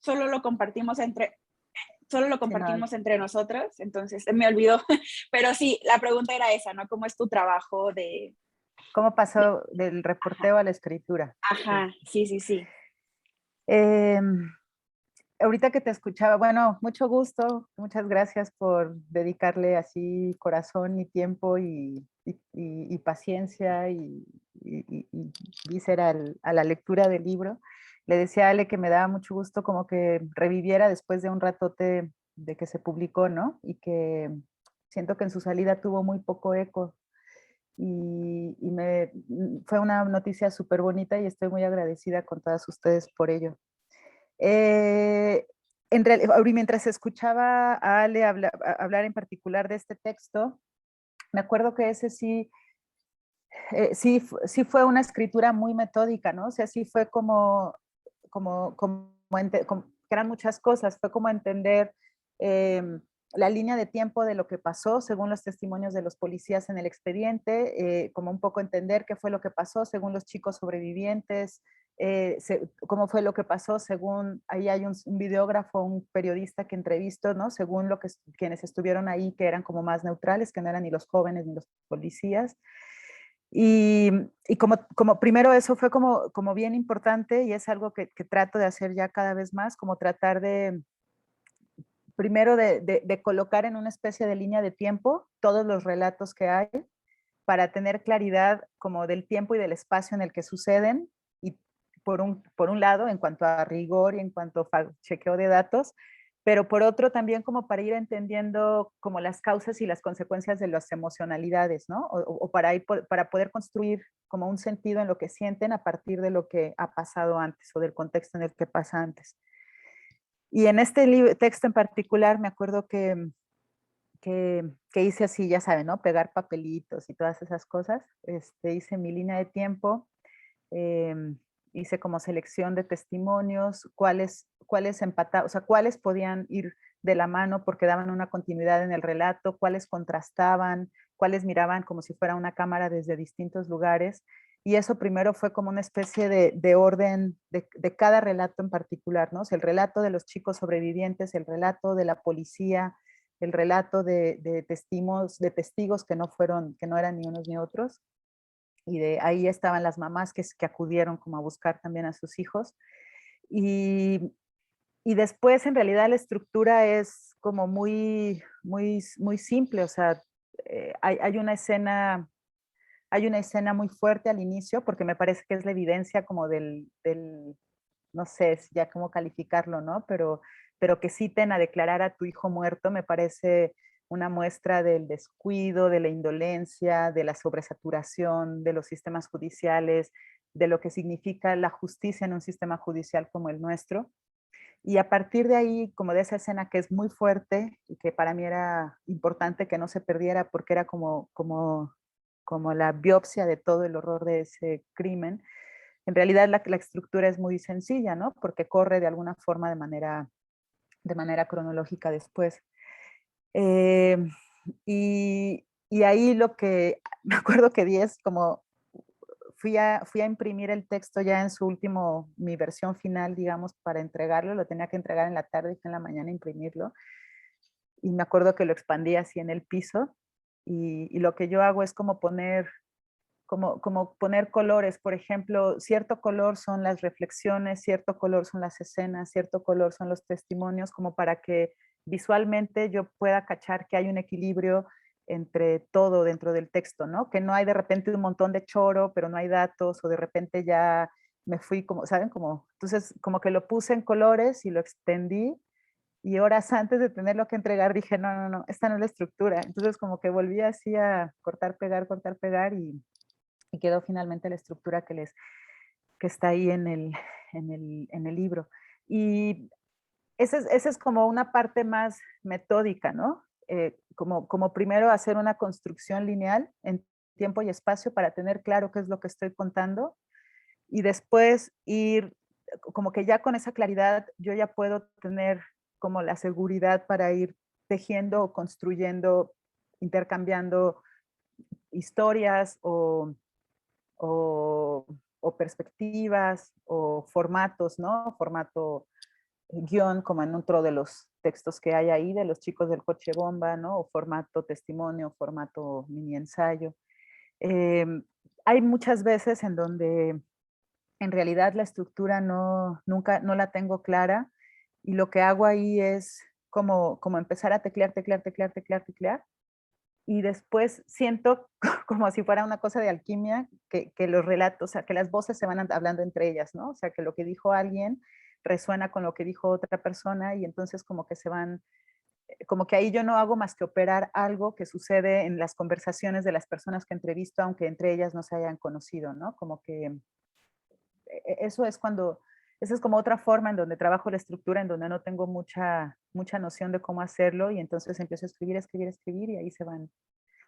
solo lo compartimos entre, solo lo Sí, no, compartimos entre nosotros, entonces se me olvidó. Pero sí, la pregunta era esa, ¿no? ¿Cómo es tu trabajo ¿cómo de pasó del ajá, reporteo a la escritura? Sí. ajá, sí, sí, sí. Em, ahorita que te escuchaba, bueno, mucho gusto, muchas gracias por dedicarle así corazón y tiempo y paciencia y víscera a la lectura del libro. Le decía a Ale que me daba mucho gusto como que reviviera después de un ratote de que se publicó, ¿no? Y que siento que en su salida tuvo muy poco eco fue una noticia súper bonita y estoy muy agradecida con todas ustedes por ello. Eh, mientras escuchaba a Ale hablar en particular de este texto, me acuerdo que ese sí, sí fue una escritura muy metódica, ¿no? O sea, sí fue como que eran muchas cosas, fue como entender eh, la línea de tiempo de lo que pasó según los testimonios de los policías en el expediente, como un poco entender qué fue lo que pasó según los chicos sobrevivientes, cómo fue lo que pasó según, ahí hay un videógrafo, un periodista que entrevistó, ¿no? Según quienes estuvieron ahí, que eran como más neutrales, que no eran ni los jóvenes ni los policías. Y, y como primero eso fue como bien importante y es algo que trato de hacer ya cada vez más, como tratar de, primero de colocar en una especie de línea de tiempo todos los relatos que hay para tener claridad como del tiempo y del espacio en el que suceden y por un lado en cuanto a rigor y en cuanto a chequeo de datos, pero por otro también como para ir entendiendo como las causas y las consecuencias de las emocionalidades, ¿no? O para poder construir como un sentido en lo que sienten a partir de lo que ha pasado antes o del contexto en el que pasa antes. Y en este texto en particular me acuerdo que hice así, ya saben, ¿no? Pegar papelitos y todas esas cosas. Hice mi línea de tiempo, eh, hice como selección de testimonios, cuáles empataban, o sea, cuáles podían ir de la mano porque daban una continuidad en el relato, cuáles contrastaban, cuáles miraban como si fuera una cámara desde distintos lugares. Y eso primero fue como una especie de orden de cada relato en particular, ¿no? O sea, el relato de los chicos sobrevivientes, el relato de la policía, el relato de testigos que no eran ni unos ni otros. Y de ahí estaban las mamás que acudieron como a buscar también a sus hijos. Y, y después en realidad la estructura es como muy simple, o sea, hay una escena muy fuerte al inicio, porque me parece que es la evidencia como no sé ya cómo calificarlo, ¿no? Pero que citen a declarar a tu hijo muerto me parece una muestra del descuido, de la indolencia, de la sobresaturación de los sistemas judiciales, de lo que significa la justicia en un sistema judicial como el nuestro. Y a partir de ahí, como de esa escena que es muy fuerte y que para mí era importante que no se perdiera porque era como la biopsia de todo el horror de ese crimen, en realidad la estructura es muy sencilla, ¿no? Porque corre de alguna forma de manera cronológica después. Eh, y ahí lo que me acuerdo que di es como fui a imprimir el texto ya en su último, mi versión final, digamos, para entregarlo. Lo tenía que entregar en la tarde y fue en la mañana imprimirlo. Y me acuerdo que lo expandí así en el piso. Y lo que yo hago es como poner colores. Por ejemplo, cierto color son las reflexiones, cierto color son las escenas, cierto color son los testimonios, como para que visualmente yo pueda cachar que hay un equilibrio entre todo dentro del texto, ¿no? Que no hay de repente un montón de choro, pero no hay datos, o de repente ya me fui como, ¿saben? Entonces, como que lo puse en colores y lo extendí, y horas antes de tenerlo que entregar dije, no, no, no, esta no es la estructura. Entonces, como que volví así a cortar, pegar, y quedó finalmente la estructura que está ahí en el libro. Y esa es como una parte más metódica, ¿no? Como primero hacer una construcción lineal en tiempo y espacio para tener claro qué es lo que estoy contando y después ir, como que ya con esa claridad yo ya puedo tener como la seguridad para ir tejiendo o construyendo, intercambiando historias o, o perspectivas o formatos, ¿no? Formato guión, como en otro de los textos que hay ahí, de los chicos del coche bomba, ¿no? O formato testimonio, formato mini ensayo. Hay muchas veces en donde en realidad la estructura nunca, no la tengo clara, y lo que hago ahí es como empezar a teclear, teclear, teclear, teclear, teclear, y después siento como si fuera una cosa de alquimia, que los relatos, o sea, que las voces se van hablando entre ellas, ¿no? O sea, que lo que dijo alguien resuena con lo que dijo otra persona, y entonces como que se van, como que ahí yo no hago más que operar algo que sucede en las conversaciones de las personas que entrevisto, aunque entre ellas no se hayan conocido, ¿no? Como que eso es cuando, esa es como otra forma en donde trabajo la estructura, en donde no tengo mucha noción de cómo hacerlo, y entonces empiezo a escribir, escribir, escribir, y ahí se van.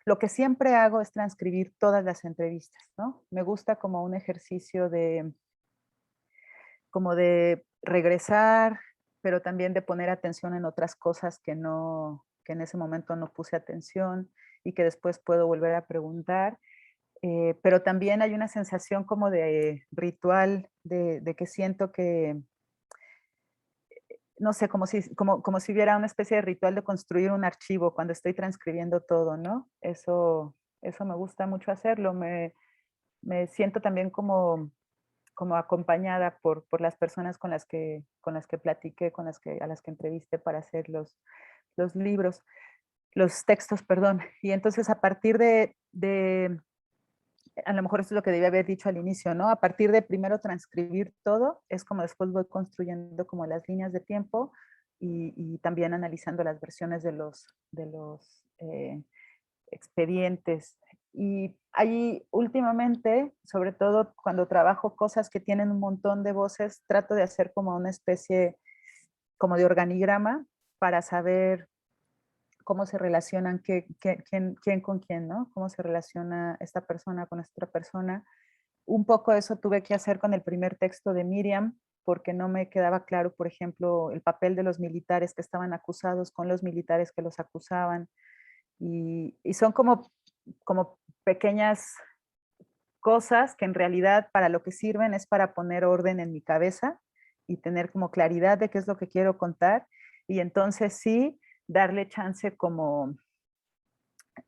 Lo que siempre hago es transcribir todas las entrevistas, ¿no? Me gusta como un ejercicio como de regresar, pero también de poner atención en otras cosas que en ese momento no puse atención y que después puedo volver a preguntar. Pero también hay una sensación como de ritual, de que siento que, no sé, como si hubiera una especie de ritual de construir un archivo cuando estoy transcribiendo todo, ¿no? Eso me gusta mucho hacerlo. Me siento también como acompañada por las personas con las que platiqué, a las que entrevisté para hacer los libros, los textos, perdón. Y entonces a partir de a lo mejor esto es lo que debía haber dicho al inicio, ¿no? A partir de primero transcribir todo, es como después voy construyendo como las líneas de tiempo, y también analizando las versiones de los expedientes. Y ahí últimamente, sobre todo cuando trabajo cosas que tienen un montón de voces, trato de hacer como una especie como de organigrama para saber cómo se relacionan, quién con quién, ¿no? Cómo se relaciona esta persona con esta otra persona. Un poco eso tuve que hacer con el primer texto de Miriam, porque no me quedaba claro, por ejemplo, el papel de los militares que estaban acusados con los militares que los acusaban. Y son como pequeñas cosas que en realidad para lo que sirven es para poner orden en mi cabeza y tener como claridad de qué es lo que quiero contar. Y entonces sí, darle chance como,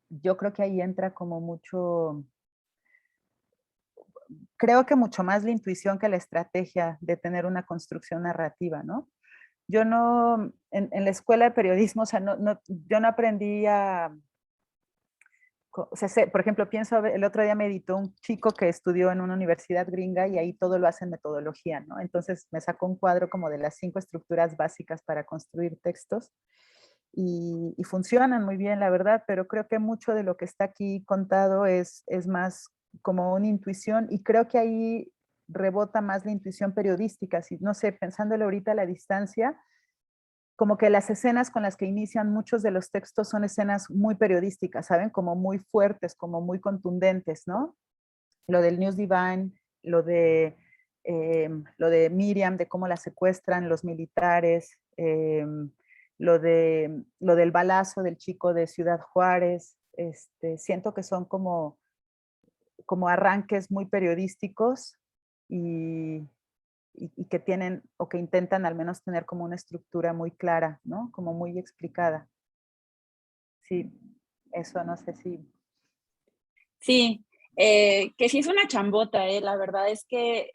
yo creo que ahí entra como mucho, creo que mucho más la intuición que la estrategia de tener una construcción narrativa, ¿no? Yo no, en la escuela de periodismo, o sea, yo no aprendí o sea, por ejemplo, pienso, el otro día me editó un chico que estudió en una universidad gringa y ahí todo lo hace en metodología, ¿no? Entonces me sacó un cuadro como de las 5 estructuras básicas para construir textos, y funcionan muy bien, la verdad, pero creo que mucho de lo que está aquí contado es más como una intuición, y creo que ahí rebota más la intuición periodística. Si, no sé, pensándolo ahorita a la distancia, como que las escenas con las que inician muchos de los textos son escenas muy periodísticas, ¿saben? Como muy fuertes, como muy contundentes, ¿no? Lo del News Divine, lo de Miriam, de cómo la secuestran los militares, lo del balazo del chico de Ciudad Juárez. Siento que son como arranques muy periodísticos, y, y que tienen o que intentan al menos tener como una estructura muy clara, ¿no? Como muy explicada. Sí, eso no sé si... Sí, que sí es una chambota, la verdad es que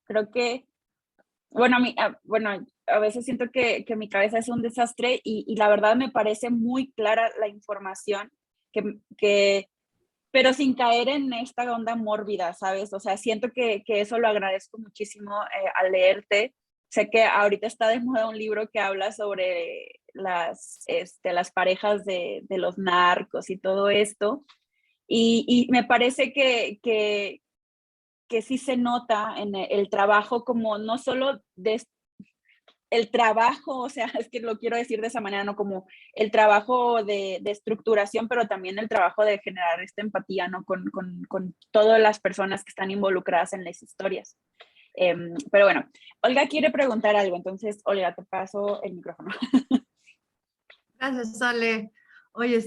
creo que, bueno, bueno, a veces siento que mi cabeza es un desastre, y la verdad me parece muy clara la información, pero sin caer en esta onda mórbida, ¿sabes? O sea, siento que eso lo agradezco muchísimo al leerte. Sé que ahorita está de moda un libro que habla sobre las parejas de los narcos y todo esto, y me parece que sí se nota en el trabajo, como no solo de el trabajo, o sea, es que lo quiero decir de esa manera, no como el trabajo de estructuración, pero también el trabajo de generar esta empatía, ¿no? Con todas las personas que están involucradas en las historias. Pero bueno, Olga quiere preguntar algo, entonces, Olga, te paso el micrófono. Gracias, Ale. Oye,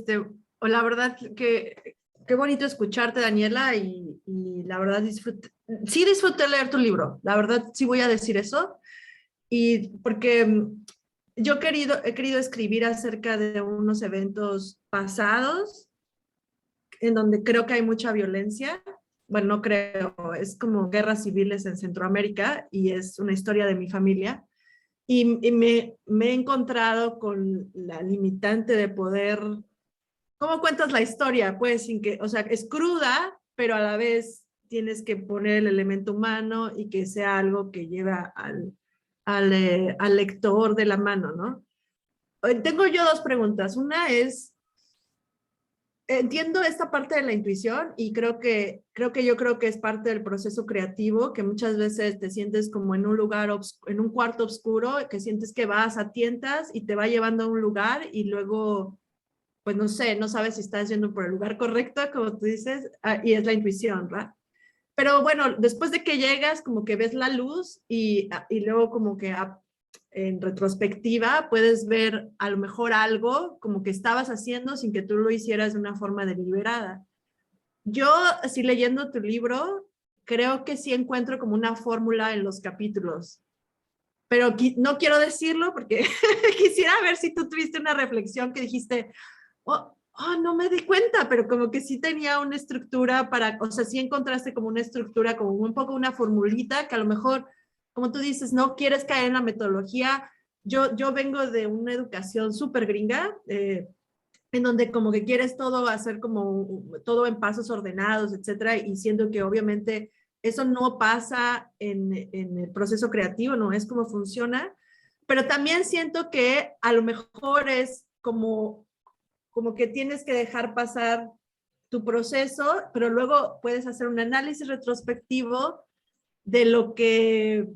la verdad que qué bonito escucharte, Daniela, y la verdad sí disfruté leer tu libro. La verdad sí voy a decir eso. y porque yo he querido escribir acerca de unos eventos pasados en donde creo que hay mucha violencia. Bueno, no creo, es como guerras civiles en Centroamérica y es una historia de mi familia. Y me he encontrado con la limitante de poder, ¿cómo cuentas la historia? Pues sin que, o sea, es cruda, pero a la vez tienes que poner el elemento humano y que sea algo que lleva al lector de la mano, ¿no? Tengo yo dos preguntas. Una es, entiendo esta parte de la intuición y yo creo que es parte del proceso creativo, que muchas veces te sientes como en un lugar, en un cuarto oscuro, que sientes que vas a tientas y te va llevando a un lugar y luego, pues no sé, no sabes si estás yendo por el lugar correcto, como tú dices, y es la intuición, ¿verdad? Pero bueno, después de que llegas, como que ves la luz y luego como que en retrospectiva puedes ver a lo mejor algo como que estabas haciendo sin que tú lo hicieras de una forma deliberada. Yo, así leyendo tu libro, creo que sí encuentro como una fórmula en los capítulos, pero no quiero decirlo porque quisiera ver si tú tuviste una reflexión que dijiste, no me di cuenta, pero como que sí tenía una estructura para, o sea, sí encontraste como una estructura, como un poco una formulita que a lo mejor, como tú dices, no quieres caer en la metodología. Yo vengo de una educación súper gringa, en donde como que quieres todo hacer como todo en pasos ordenados, etcétera, y siento que obviamente eso no pasa en el proceso creativo, no es como funciona, pero también siento que a lo mejor es como que tienes que dejar pasar tu proceso, pero luego puedes hacer un análisis retrospectivo de lo que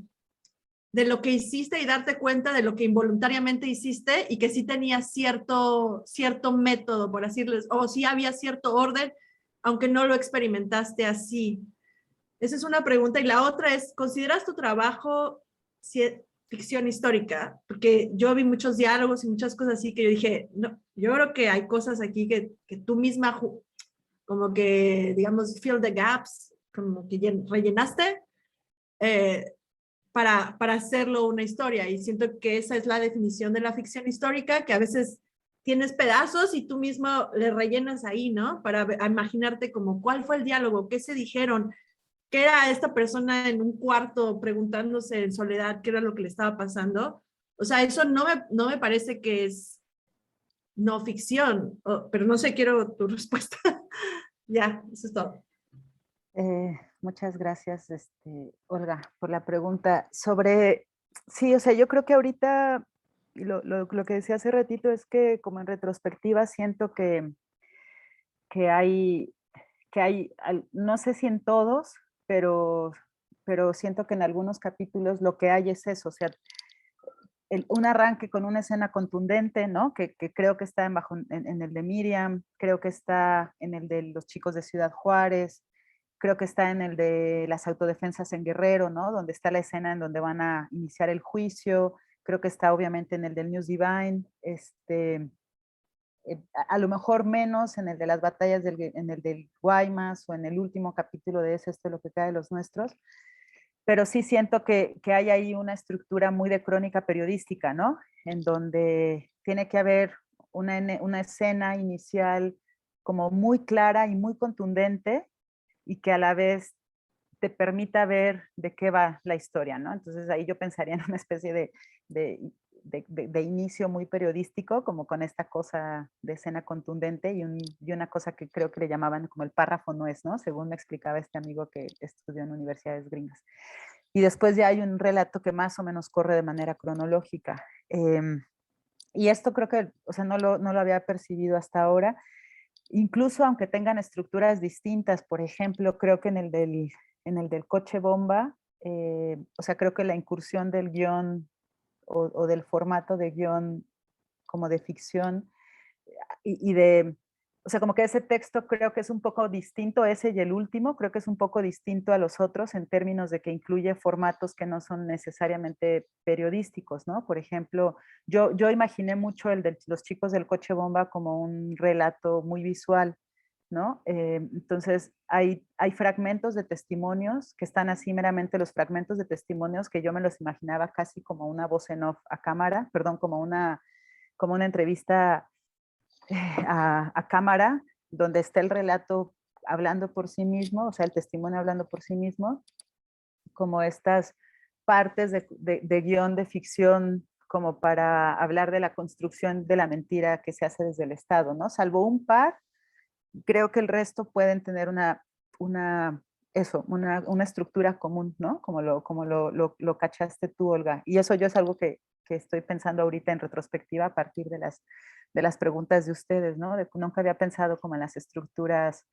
de lo que hiciste y darte cuenta de lo que involuntariamente hiciste y que sí tenía cierto método, por así decirles, o sí había cierto orden, aunque no lo experimentaste así. Esa es una pregunta. Y la otra es, ¿consideras tu trabajo ficción histórica? Porque yo vi muchos diálogos y muchas cosas así que yo dije, no, yo creo que hay cosas aquí que tú misma, como que, digamos, fill the gaps, como que rellenaste. Eh, para hacerlo una historia. Y siento que esa es la definición de la ficción histórica, que a veces tienes pedazos y tú mismo le rellenas ahí, ¿no? Para imaginarte como cuál fue el diálogo, qué se dijeron, qué era esta persona en un cuarto preguntándose en soledad qué era lo que le estaba pasando. O sea, eso no me parece que es no ficción, pero no sé, quiero tu respuesta. Ya, eso es todo. Muchas gracias, Olga, por la pregunta. Sí, o sea, yo creo que ahorita, lo que decía hace ratito es que como en retrospectiva siento que hay, no sé si en todos, pero, pero siento que en algunos capítulos lo que hay es eso, o sea, un arranque con una escena contundente, ¿no? Que creo que está en el de Miriam, creo que está en el de los chicos de Ciudad Juárez, creo que está en el de las autodefensas en Guerrero, ¿no? Donde está la escena en donde van a iniciar el juicio, creo que está obviamente en el del News Divine, a lo mejor menos en el de las batallas, en el del Guaymas o en el último capítulo de ese, Esto es lo que queda de los nuestros, pero sí siento que hay ahí una estructura muy de crónica periodística, ¿no? En donde tiene que haber una escena inicial como muy clara y muy contundente y que a la vez te permita ver de qué va la historia, ¿no? Entonces ahí yo pensaría en una especie de inicio muy periodístico, como con esta cosa de escena contundente y una cosa que creo que le llamaban como el párrafo nuez, ¿no? Según me explicaba este amigo que estudió en universidades gringas. Y después ya hay un relato que más o menos corre de manera cronológica. Y esto creo que, o sea, no lo había percibido hasta ahora. Incluso aunque tengan estructuras distintas, por ejemplo, creo que en el del coche bomba, o sea, creo que la incursión del guión o del formato de guión como de ficción o sea, como que ese texto creo que es un poco distinto, ese y el último, creo que es un poco distinto a los otros en términos de que incluye formatos que no son necesariamente periodísticos, ¿no? Por ejemplo, yo imaginé mucho el de los chicos del coche bomba como un relato muy visual, ¿no? Entonces, hay fragmentos de testimonios que están así meramente los fragmentos de testimonios que yo me los imaginaba casi como una voz en off a cámara, perdón, como una entrevista a cámara, donde está el relato hablando por sí mismo, o sea, el testimonio hablando por sí mismo, como estas partes de guión de ficción como para hablar de la construcción de la mentira que se hace desde el Estado, ¿no? Salvo un par, creo que el resto pueden tener una estructura común, ¿no? Como lo cachaste tú, Olga. Y eso yo es algo que estoy pensando ahorita en retrospectiva a partir de las preguntas de ustedes, ¿no? Nunca había pensado como en las estructuras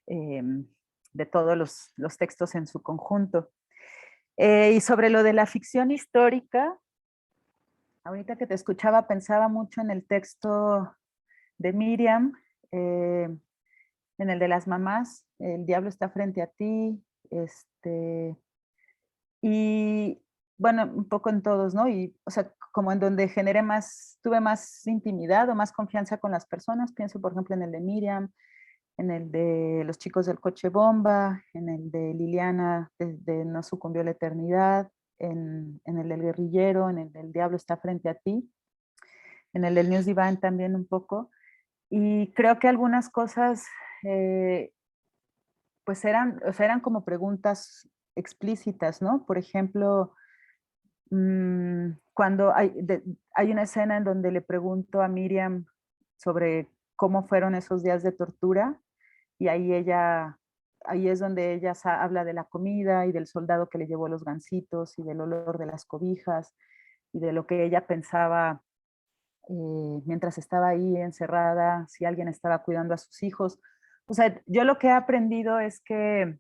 de todos los textos en su conjunto. Y sobre lo de la ficción histórica, ahorita que te escuchaba pensaba mucho en el texto de Miriam, en el de las mamás, el diablo está frente a ti, y bueno, un poco en todos, ¿no? Y, o sea, como en donde tuve más intimidad o más confianza con las personas, pienso por ejemplo en el de Miriam, en el de los chicos del coche bomba, en el de Liliana, de No sucumbió la eternidad, en el del guerrillero, en el del diablo está frente a ti, en el del News Divine también un poco. Y creo que algunas cosas, pues eran como preguntas explícitas, ¿no? Por ejemplo, cuando hay una escena en donde le pregunto a Miriam sobre cómo fueron esos días de tortura, y ahí es donde ella habla de la comida y del soldado que le llevó los gansitos y del olor de las cobijas y de lo que ella pensaba mientras estaba ahí encerrada, si alguien estaba cuidando a sus hijos. O sea, yo lo que he aprendido es que,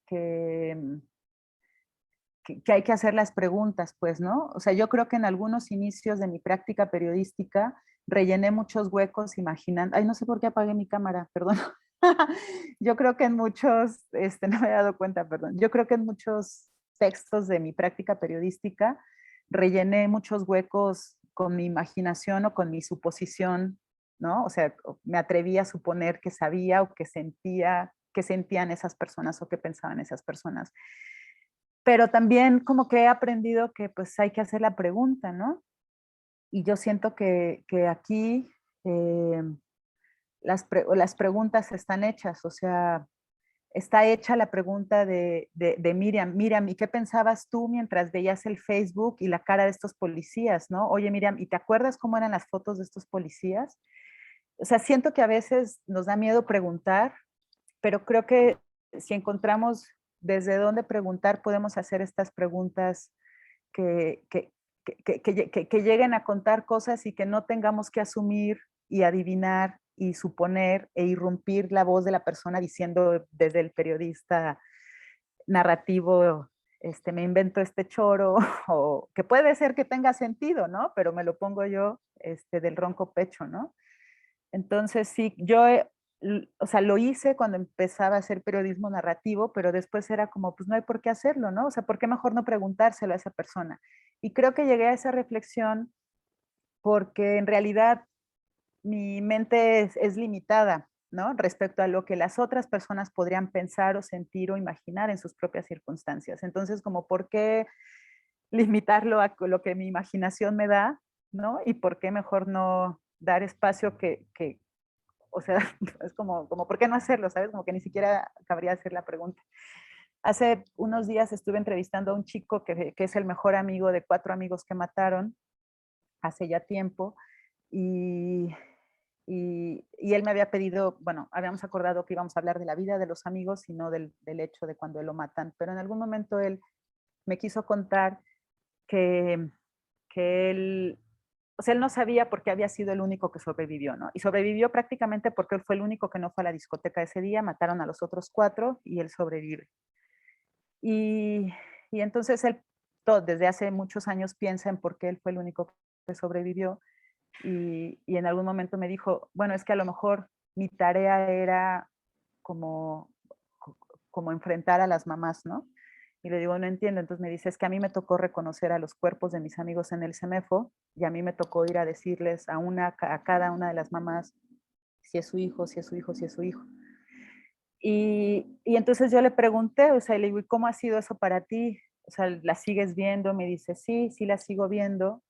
que hay que hacer las preguntas, pues, ¿no? O sea, yo creo que en algunos inicios de mi práctica periodística rellené muchos huecos imaginando, ay, no sé por qué apagué mi cámara, perdón. Yo creo que en muchos, no me he dado cuenta, perdón, yo creo que en muchos textos de mi práctica periodística rellené muchos huecos con mi imaginación o con mi suposición, ¿no? O sea, me atreví a suponer que sabía o que sentían esas personas o que pensaban esas personas. Pero también como que he aprendido que pues hay que hacer la pregunta, ¿no? Y yo siento que aquí eh, las preguntas están hechas, o sea, está hecha la pregunta de Miriam. Miriam, ¿y qué pensabas tú mientras veías el Facebook y la cara de estos policías, no? Oye, Miriam, ¿y te acuerdas cómo eran las fotos de estos policías? O sea, siento que a veces nos da miedo preguntar, pero creo que si encontramos desde dónde preguntar, podemos hacer estas preguntas que, que, que lleguen a contar cosas y que no tengamos que asumir y adivinar y suponer e irrumpir la voz de la persona diciendo desde el periodista narrativo, me invento este choro, o que puede ser que tenga sentido, ¿no? Pero me lo pongo yo del ronco pecho, ¿no? Entonces, sí, o sea, lo hice cuando empezaba a hacer periodismo narrativo, pero después era como, pues no hay por qué hacerlo, ¿no? O sea, ¿por qué mejor no preguntárselo a esa persona? Y creo que llegué a esa reflexión porque en realidad mi mente es limitada, ¿no? Respecto a lo que las otras personas podrían pensar o sentir o imaginar en sus propias circunstancias. Entonces, como, ¿por qué limitarlo a lo que mi imaginación me da, ¿no? Y por qué mejor no dar espacio o sea, es como, ¿por qué no hacerlo? ¿Sabes? Como que ni siquiera cabría hacer la pregunta. Hace unos días estuve entrevistando a un chico que es el mejor amigo de 4 amigos que mataron hace ya tiempo, y, y él me había pedido, bueno, habíamos acordado que íbamos a hablar de la vida de los amigos y no del hecho de cuando lo matan, pero en algún momento él me quiso contar que, que él, o sea, él no sabía por qué había sido el único que sobrevivió, ¿no? Y sobrevivió prácticamente porque él fue el único que no fue a la discoteca ese día, mataron a los otros 4 y él sobrevive. Y, y entonces él desde hace muchos años piensa en por qué él fue el único que sobrevivió, y en algún momento me dijo, bueno, es que a lo mejor mi tarea era como, como enfrentar a las mamás, ¿no? Y le digo, no entiendo. Entonces me dice, es que a mí me tocó reconocer a los cuerpos de mis amigos en el CEMEFO, y a mí me tocó ir a decirles a cada una de las mamás si es su hijo, si es su hijo, si es su hijo. Y entonces yo le pregunté, o sea, le digo, ¿y cómo ha sido eso para ti? O sea, ¿la sigues viendo? Me dice, sí, sí la sigo viendo.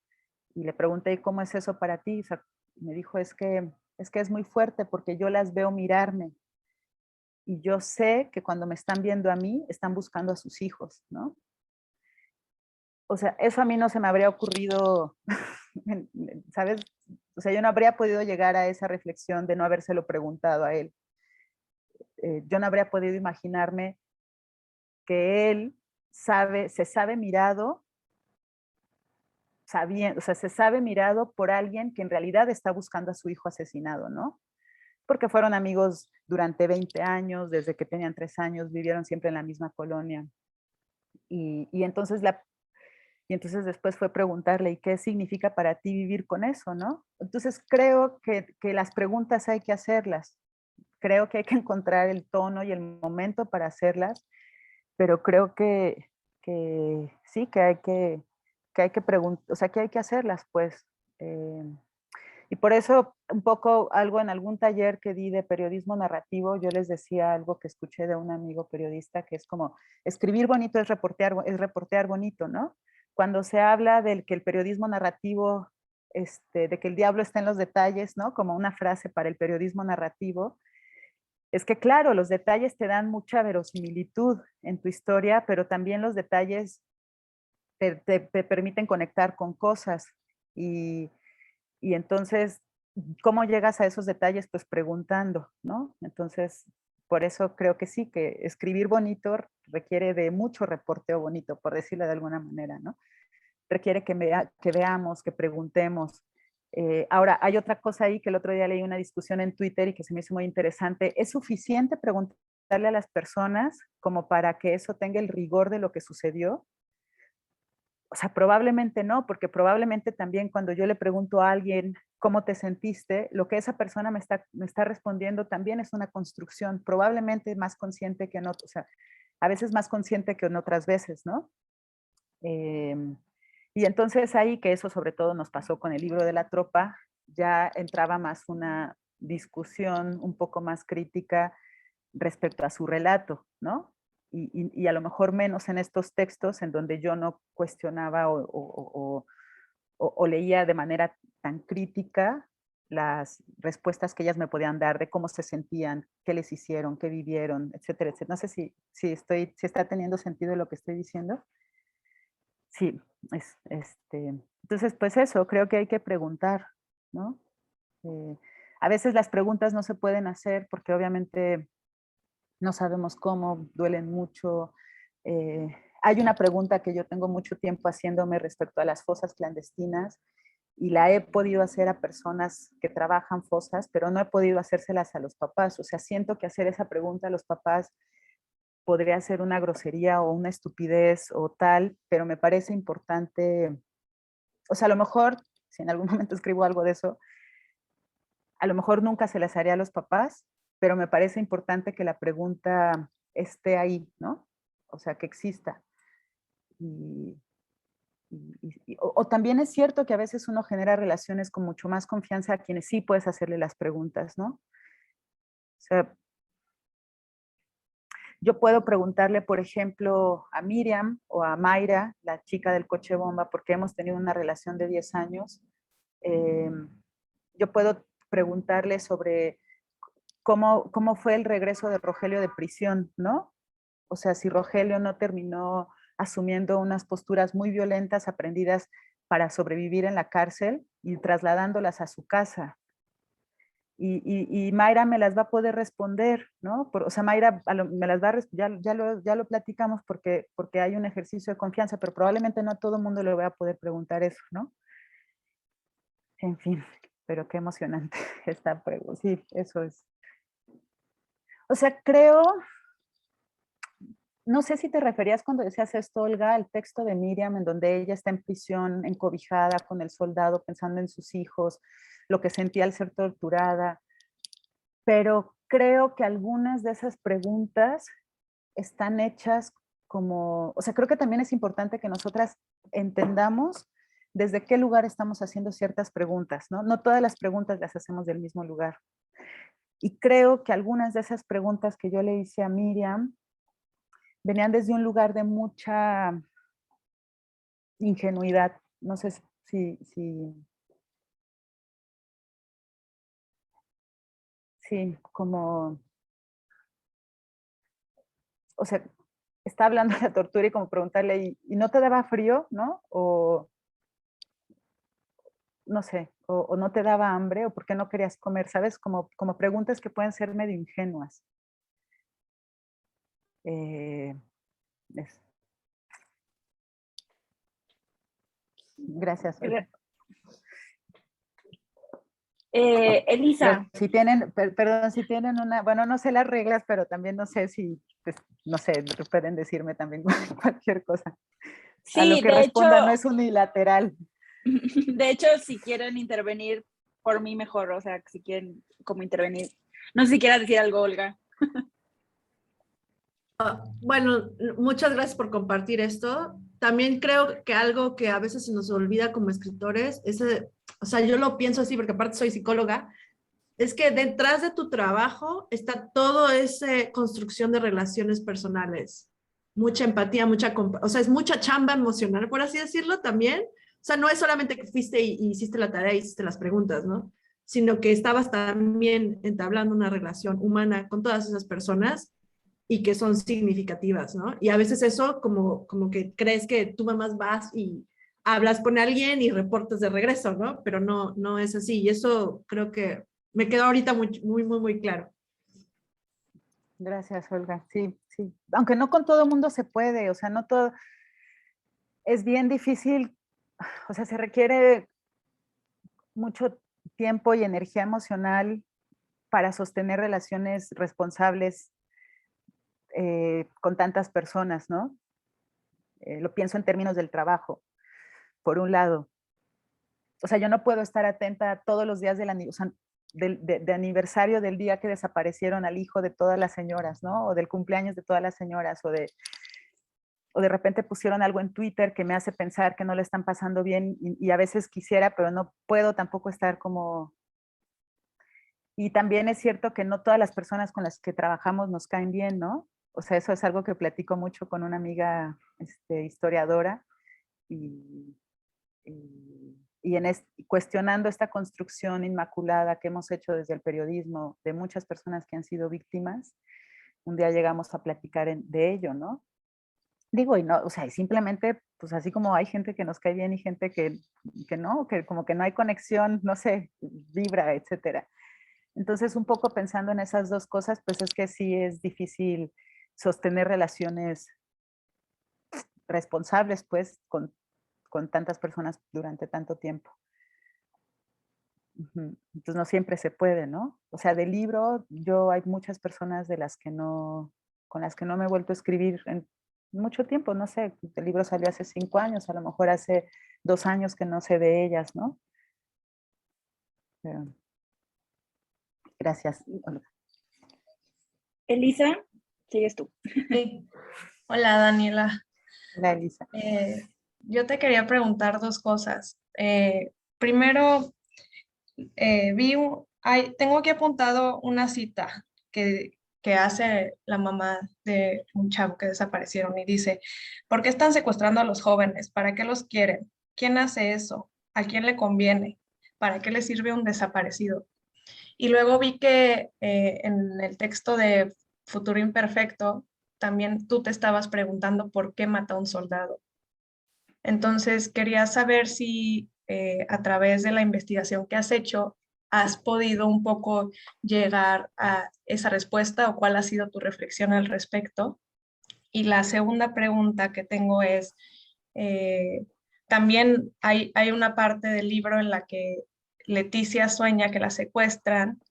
Y le pregunté, ¿y cómo es eso para ti? O sea, me dijo, es que es muy fuerte porque yo las veo mirarme y yo sé que cuando me están viendo a mí, están buscando a sus hijos, ¿no? O sea, eso a mí no se me habría ocurrido, ¿sabes? O sea, yo no habría podido llegar a esa reflexión de no habérselo preguntado a él. Yo no habría podido imaginarme que él se sabe mirado, sabiendo, o sea, se sabe mirado por alguien que en realidad está buscando a su hijo asesinado, ¿no? Porque fueron amigos durante 20 años, desde que tenían 3 años, vivieron siempre en la misma colonia. Y entonces y entonces después fue preguntarle, ¿y qué significa para ti vivir con eso, no? Entonces creo que las preguntas hay que hacerlas. Creo que hay que encontrar el tono y el momento para hacerlas, pero creo que sí, que hay que preguntar, o sea, que hay que hacerlas, pues. Y por eso un poco algo en algún taller que di de periodismo narrativo, yo les decía algo que escuché de un amigo periodista, que es como, escribir bonito es reportear bonito, ¿no? Cuando se habla del que el periodismo narrativo, de que el diablo está en los detalles, ¿no? Como una frase para el periodismo narrativo, es que claro, los detalles te dan mucha verosimilitud en tu historia, pero también los detalles te permiten conectar con cosas. Y, y entonces, ¿cómo llegas a esos detalles? Pues preguntando, ¿no? Entonces, por eso creo que sí, que escribir bonito requiere de mucho reporteo bonito, por decirlo de alguna manera, ¿no? Requiere que veamos, que preguntemos. Ahora, hay otra cosa ahí que el otro día leí una discusión en Twitter y que se me hizo muy interesante. ¿Es suficiente preguntarle a las personas como para que eso tenga el rigor de lo que sucedió? O sea, probablemente no, porque probablemente también cuando yo le pregunto a alguien cómo te sentiste, lo que esa persona me está respondiendo también es una construcción, probablemente más consciente que en otros, o sea, a veces más consciente que en otras veces, ¿no? Y entonces ahí, que eso sobre todo nos pasó con el libro de la tropa, ya entraba más una discusión un poco más crítica respecto a su relato, ¿no? Y a lo mejor menos en estos textos en donde yo no cuestionaba o leía de manera tan crítica las respuestas que ellas me podían dar de cómo se sentían, qué les hicieron, qué vivieron, etcétera, etcétera. No sé si está teniendo sentido lo que estoy diciendo. Sí, entonces, pues eso, creo que hay que preguntar, ¿no? Eh, a veces las preguntas no se pueden hacer porque obviamente no sabemos cómo, duelen mucho. Hay una pregunta que yo tengo mucho tiempo haciéndome respecto a las fosas clandestinas y la he podido hacer a personas que trabajan fosas, pero no he podido hacérselas a los papás. O sea, siento que hacer esa pregunta a los papás podría ser una grosería o una estupidez o tal, pero me parece importante, o sea, a lo mejor, si en algún momento escribo algo de eso, a lo mejor nunca se las haré a los papás, pero me parece importante que la pregunta esté ahí, ¿no? O sea, que exista. Y, o también es cierto que a veces uno genera relaciones con mucho más confianza a quienes sí puedes hacerle las preguntas, ¿no? O sea, yo puedo preguntarle, por ejemplo, a Miriam o a Mayra, la chica del coche bomba, porque hemos tenido una relación de 10 años. Eh, yo puedo preguntarle sobre cómo fue el regreso de Rogelio de prisión, ¿no? O sea, si Rogelio no terminó asumiendo unas posturas muy violentas aprendidas para sobrevivir en la cárcel y trasladándolas a su casa. Y Mayra me las va a poder responder, ¿no? O sea, Mayra me las va a ya lo platicamos porque hay un ejercicio de confianza, pero probablemente no a todo el mundo le voy a poder preguntar eso, ¿no? En fin, pero qué emocionante esta pregunta. Sí, eso es. O sea, creo, no sé si te referías cuando decías esto, Olga, al texto de Miriam, en donde ella está en prisión, encobijada con el soldado, pensando en sus hijos, lo que sentía al ser torturada. Pero creo que algunas de esas preguntas están hechas como, o sea, creo que también es importante que nosotras entendamos desde qué lugar estamos haciendo ciertas preguntas, ¿no? No todas las preguntas las hacemos del mismo lugar. Y creo que algunas de esas preguntas que yo le hice a Miriam venían desde un lugar de mucha ingenuidad. No sé sí, como, o sea, está hablando de la tortura y como preguntarle, ¿y no te daba frío, no? O, no sé, o no te daba hambre, o por qué no querías comer, ¿sabes? Como preguntas que pueden ser medio ingenuas. Eh, es- Gracias, Olga. Elisa. Pero si tienen, perdón, si tienen una, bueno, no sé las reglas, pero también no sé si, pues, no sé, pueden decirme también cualquier cosa. A lo Sí, que responda no es unilateral. de hecho, si quieren intervenir por mí mejor, o sea, si quieren como intervenir. No sé si quieras decir algo, Olga. Bueno, muchas gracias por compartir esto. También creo que algo que a veces se nos olvida como escritores, o sea, yo lo pienso así porque aparte soy psicóloga, es que detrás de tu trabajo está todo esa construcción de relaciones personales, mucha empatía, o sea, es mucha chamba emocional, por así decirlo, también. O sea, no es solamente que fuiste y hiciste la tarea y hiciste las preguntas, ¿no? Sino que estabas también entablando una relación humana con todas esas personas y que son significativas, ¿no? Y a veces eso como que crees que tú mamás vas y hablas con alguien y reportas de regreso, ¿no? Pero no es así. Y eso creo que me quedó ahorita muy claro. Gracias, Olga. Sí, sí. Aunque no con todo mundo se puede, o sea, no todo, es bien difícil, o sea, se requiere mucho tiempo y energía emocional para sostener relaciones responsables con tantas personas, ¿no? Lo pienso en términos del trabajo, por un lado. O sea, yo no puedo estar atenta todos los días o sea, de aniversario del día que desaparecieron al hijo de todas las señoras, ¿no? O del cumpleaños de todas las señoras, o de repente pusieron algo en Twitter que me hace pensar que no le están pasando bien y a veces quisiera, pero no puedo tampoco estar como... Y también es cierto que no todas las personas con las que trabajamos nos caen bien, ¿no? O sea, eso es algo que platico mucho con una amiga historiadora y, cuestionando esta construcción inmaculada que hemos hecho desde el periodismo de muchas personas que han sido víctimas, un día llegamos a platicar de ello, ¿no? Digo, y no, o sea, y simplemente, pues así como hay gente que nos cae bien y gente que no, que como que no hay conexión, no sé, vibra, etcétera. Entonces, un poco pensando en esas dos cosas, pues es que sí es difícil sostener relaciones responsables, pues, con tantas personas durante tanto tiempo. Entonces, no siempre se puede, ¿no? O sea, del libro, yo hay muchas personas con las que no me he vuelto a escribir en mucho tiempo, no sé, el libro salió hace 5 años, a lo mejor hace 2 años que no sé de ellas, ¿no? Pero, gracias, Olga. Elisa, sigues tú. Sí. Hola, Daniela. La Elisa. Yo te quería preguntar dos cosas. Primero, tengo aquí apuntado una cita que hace la mamá de un chavo que desaparecieron y dice, ¿por qué están secuestrando a los jóvenes? ¿Para qué los quieren? ¿Quién hace eso? ¿A quién le conviene? ¿Para qué le sirve un desaparecido? Y luego vi que en el texto de Futuro Imperfecto, también tú te estabas preguntando por qué mata a un soldado. Entonces, quería saber si a través de la investigación que has hecho, has podido un poco llegar a esa respuesta o cuál ha sido tu reflexión al respecto. Y la segunda pregunta que tengo es, eh, también hay una parte del libro en la que Leticia sueña que la secuestran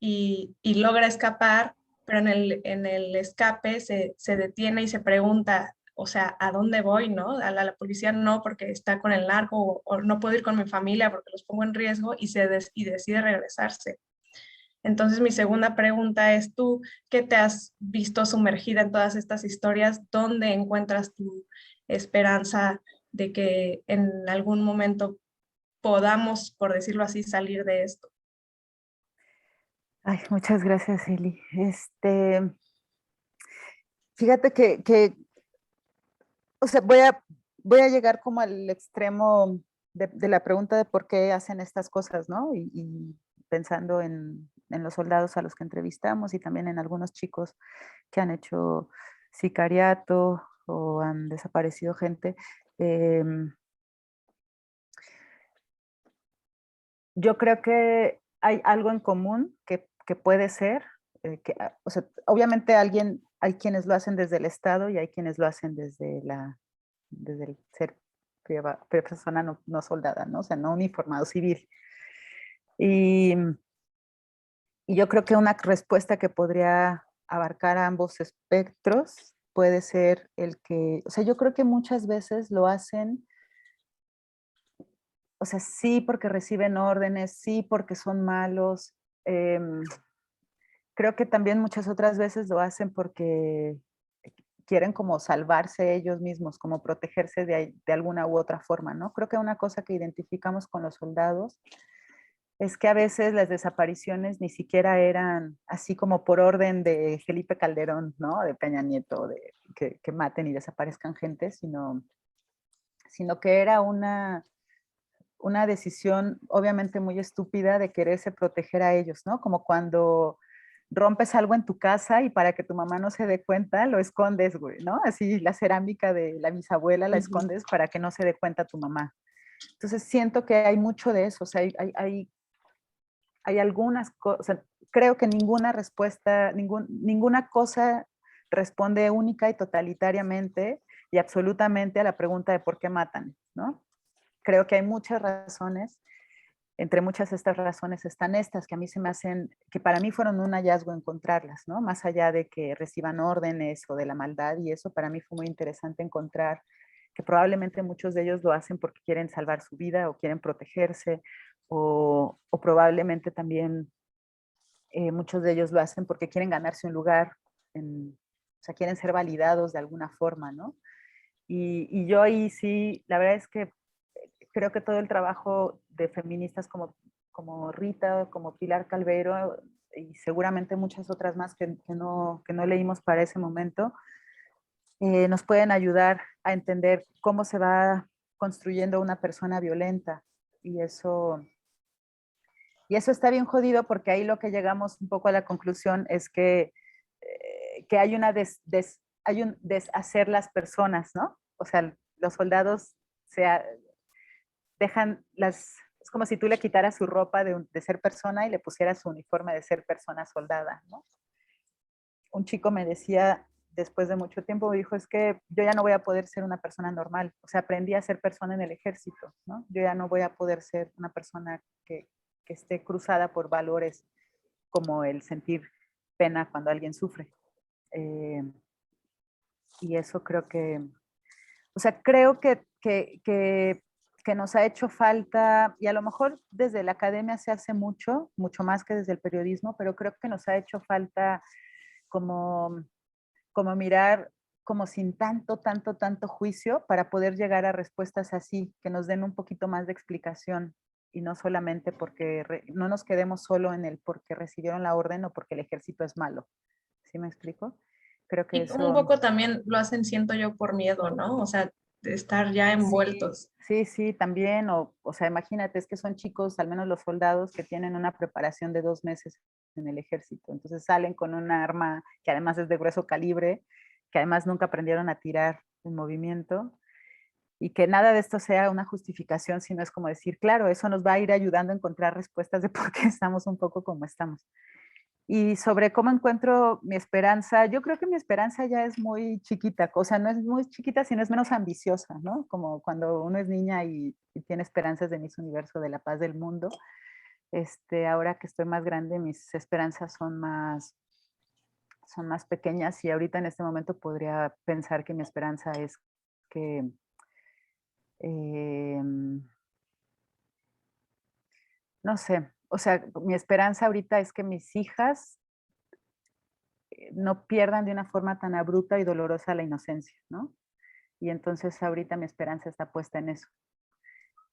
y logra escapar, pero en el escape se detiene y se pregunta, o sea, ¿a dónde voy, no? A la policía no, porque está con el narco, o no puedo ir con mi familia porque los pongo en riesgo, y decide regresarse. Entonces, mi segunda pregunta es, tú que te has visto sumergida en todas estas historias, ¿dónde encuentras tu esperanza de que en algún momento podamos, por decirlo así, salir de esto? Ay, muchas gracias, Eli. Fíjate o sea, voy a llegar como al extremo de la pregunta de por qué hacen estas cosas, ¿no? Y pensando en los soldados a los que entrevistamos y también en algunos chicos que han hecho sicariato o han desaparecido gente. Yo creo que hay algo en común que puede ser, o sea, obviamente hay quienes lo hacen desde el Estado y hay quienes lo hacen desde el ser persona no soldada, ¿no? O sea, no uniformado civil. Y, y yo creo que una respuesta que podría abarcar ambos espectros puede ser el que, o sea, yo creo que muchas veces lo hacen, o sea, sí porque reciben órdenes, sí porque son malos. Creo que también muchas otras veces lo hacen porque quieren como salvarse ellos mismos, como protegerse de alguna u otra forma, ¿no? Creo que una cosa que identificamos con los soldados es que a veces las desapariciones ni siquiera eran así como por orden de Felipe Calderón, ¿no? De Peña Nieto, de que maten y desaparezcan gente, sino que era una decisión obviamente muy estúpida de quererse proteger a ellos, ¿no? Como cuando rompes algo en tu casa y para que tu mamá no se dé cuenta, lo escondes, güey, ¿no? Así la cerámica de la bisabuela la escondes para que no se dé cuenta tu mamá. Entonces siento que hay mucho de eso, o sea, hay algunas cosas, creo que ninguna respuesta, ninguna cosa responde única y totalitariamente y absolutamente a la pregunta de por qué matan, ¿no? Creo que hay muchas razones. Entre muchas de estas razones están estas que a mí se me hacen, que para mí fueron un hallazgo encontrarlas, ¿no? Más allá de que reciban órdenes o de la maldad y eso, para mí fue muy interesante encontrar que probablemente muchos de ellos lo hacen porque quieren salvar su vida o quieren protegerse o probablemente también muchos de ellos lo hacen porque quieren ganarse un lugar, o sea, quieren ser validados de alguna forma, ¿no? Y yo ahí sí, la verdad es que creo que todo el trabajo de feministas como Rita, como Pilar Calvero y seguramente muchas otras más que no leímos para ese momento, nos pueden ayudar a entender cómo se va construyendo una persona violenta. Y eso está bien jodido porque ahí lo que llegamos un poco a la conclusión es que hay hay un deshacer las personas, ¿no? O sea, los soldados se dejan es como si tú le quitaras su ropa de ser persona y le pusieras su uniforme de ser persona soldada, ¿no? Un chico me decía después de mucho tiempo, dijo, es que yo ya no voy a poder ser una persona normal, o sea, aprendí a ser persona en el ejército, ¿no? Yo ya no voy a poder ser una persona que esté cruzada por valores como el sentir pena cuando alguien sufre. Y eso creo que, o sea, creo que nos ha hecho falta, y a lo mejor desde la academia se hace mucho, mucho más que desde el periodismo, pero creo que nos ha hecho falta como, como mirar como sin tanto juicio para poder llegar a respuestas así, que nos den un poquito más de explicación y no solamente porque no nos quedemos solo en el porque recibieron la orden o porque el ejército es malo. ¿Sí me explico? Creo que Y un eso... poco también lo hacen, siento yo, por miedo, ¿no? O sea, de estar ya Sí, envueltos. sí, también, o sea, imagínate, es que son chicos, al menos los soldados, que tienen una preparación de 2 meses en el ejército, entonces salen con un arma que además es de grueso calibre, que además nunca aprendieron a tirar en movimiento, y que nada de esto sea una justificación, sino es como decir, claro, eso nos va a ir ayudando a encontrar respuestas de por qué estamos un poco como estamos. Y sobre cómo encuentro mi esperanza, yo creo que mi esperanza ya es muy chiquita, o sea, no es muy chiquita, sino es menos ambiciosa, ¿no? Como cuando uno es niña y tiene esperanzas de Miss Universo, de la paz del mundo. Ahora que estoy más grande, mis esperanzas son más pequeñas y ahorita en este momento podría pensar que mi esperanza es que, eh, no sé, o sea, mi esperanza ahorita es que mis hijas no pierdan de una forma tan abrupta y dolorosa la inocencia, ¿no? Y entonces ahorita mi esperanza está puesta en eso.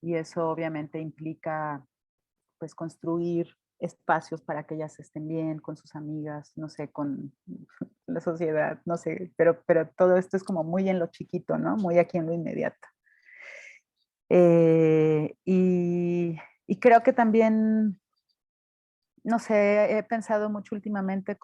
Y eso obviamente implica pues construir espacios para que ellas estén bien con sus amigas, no sé, con la sociedad, no sé, pero todo esto es como muy en lo chiquito, ¿no? Muy aquí en lo inmediato. Y creo que también, no sé, he pensado mucho últimamente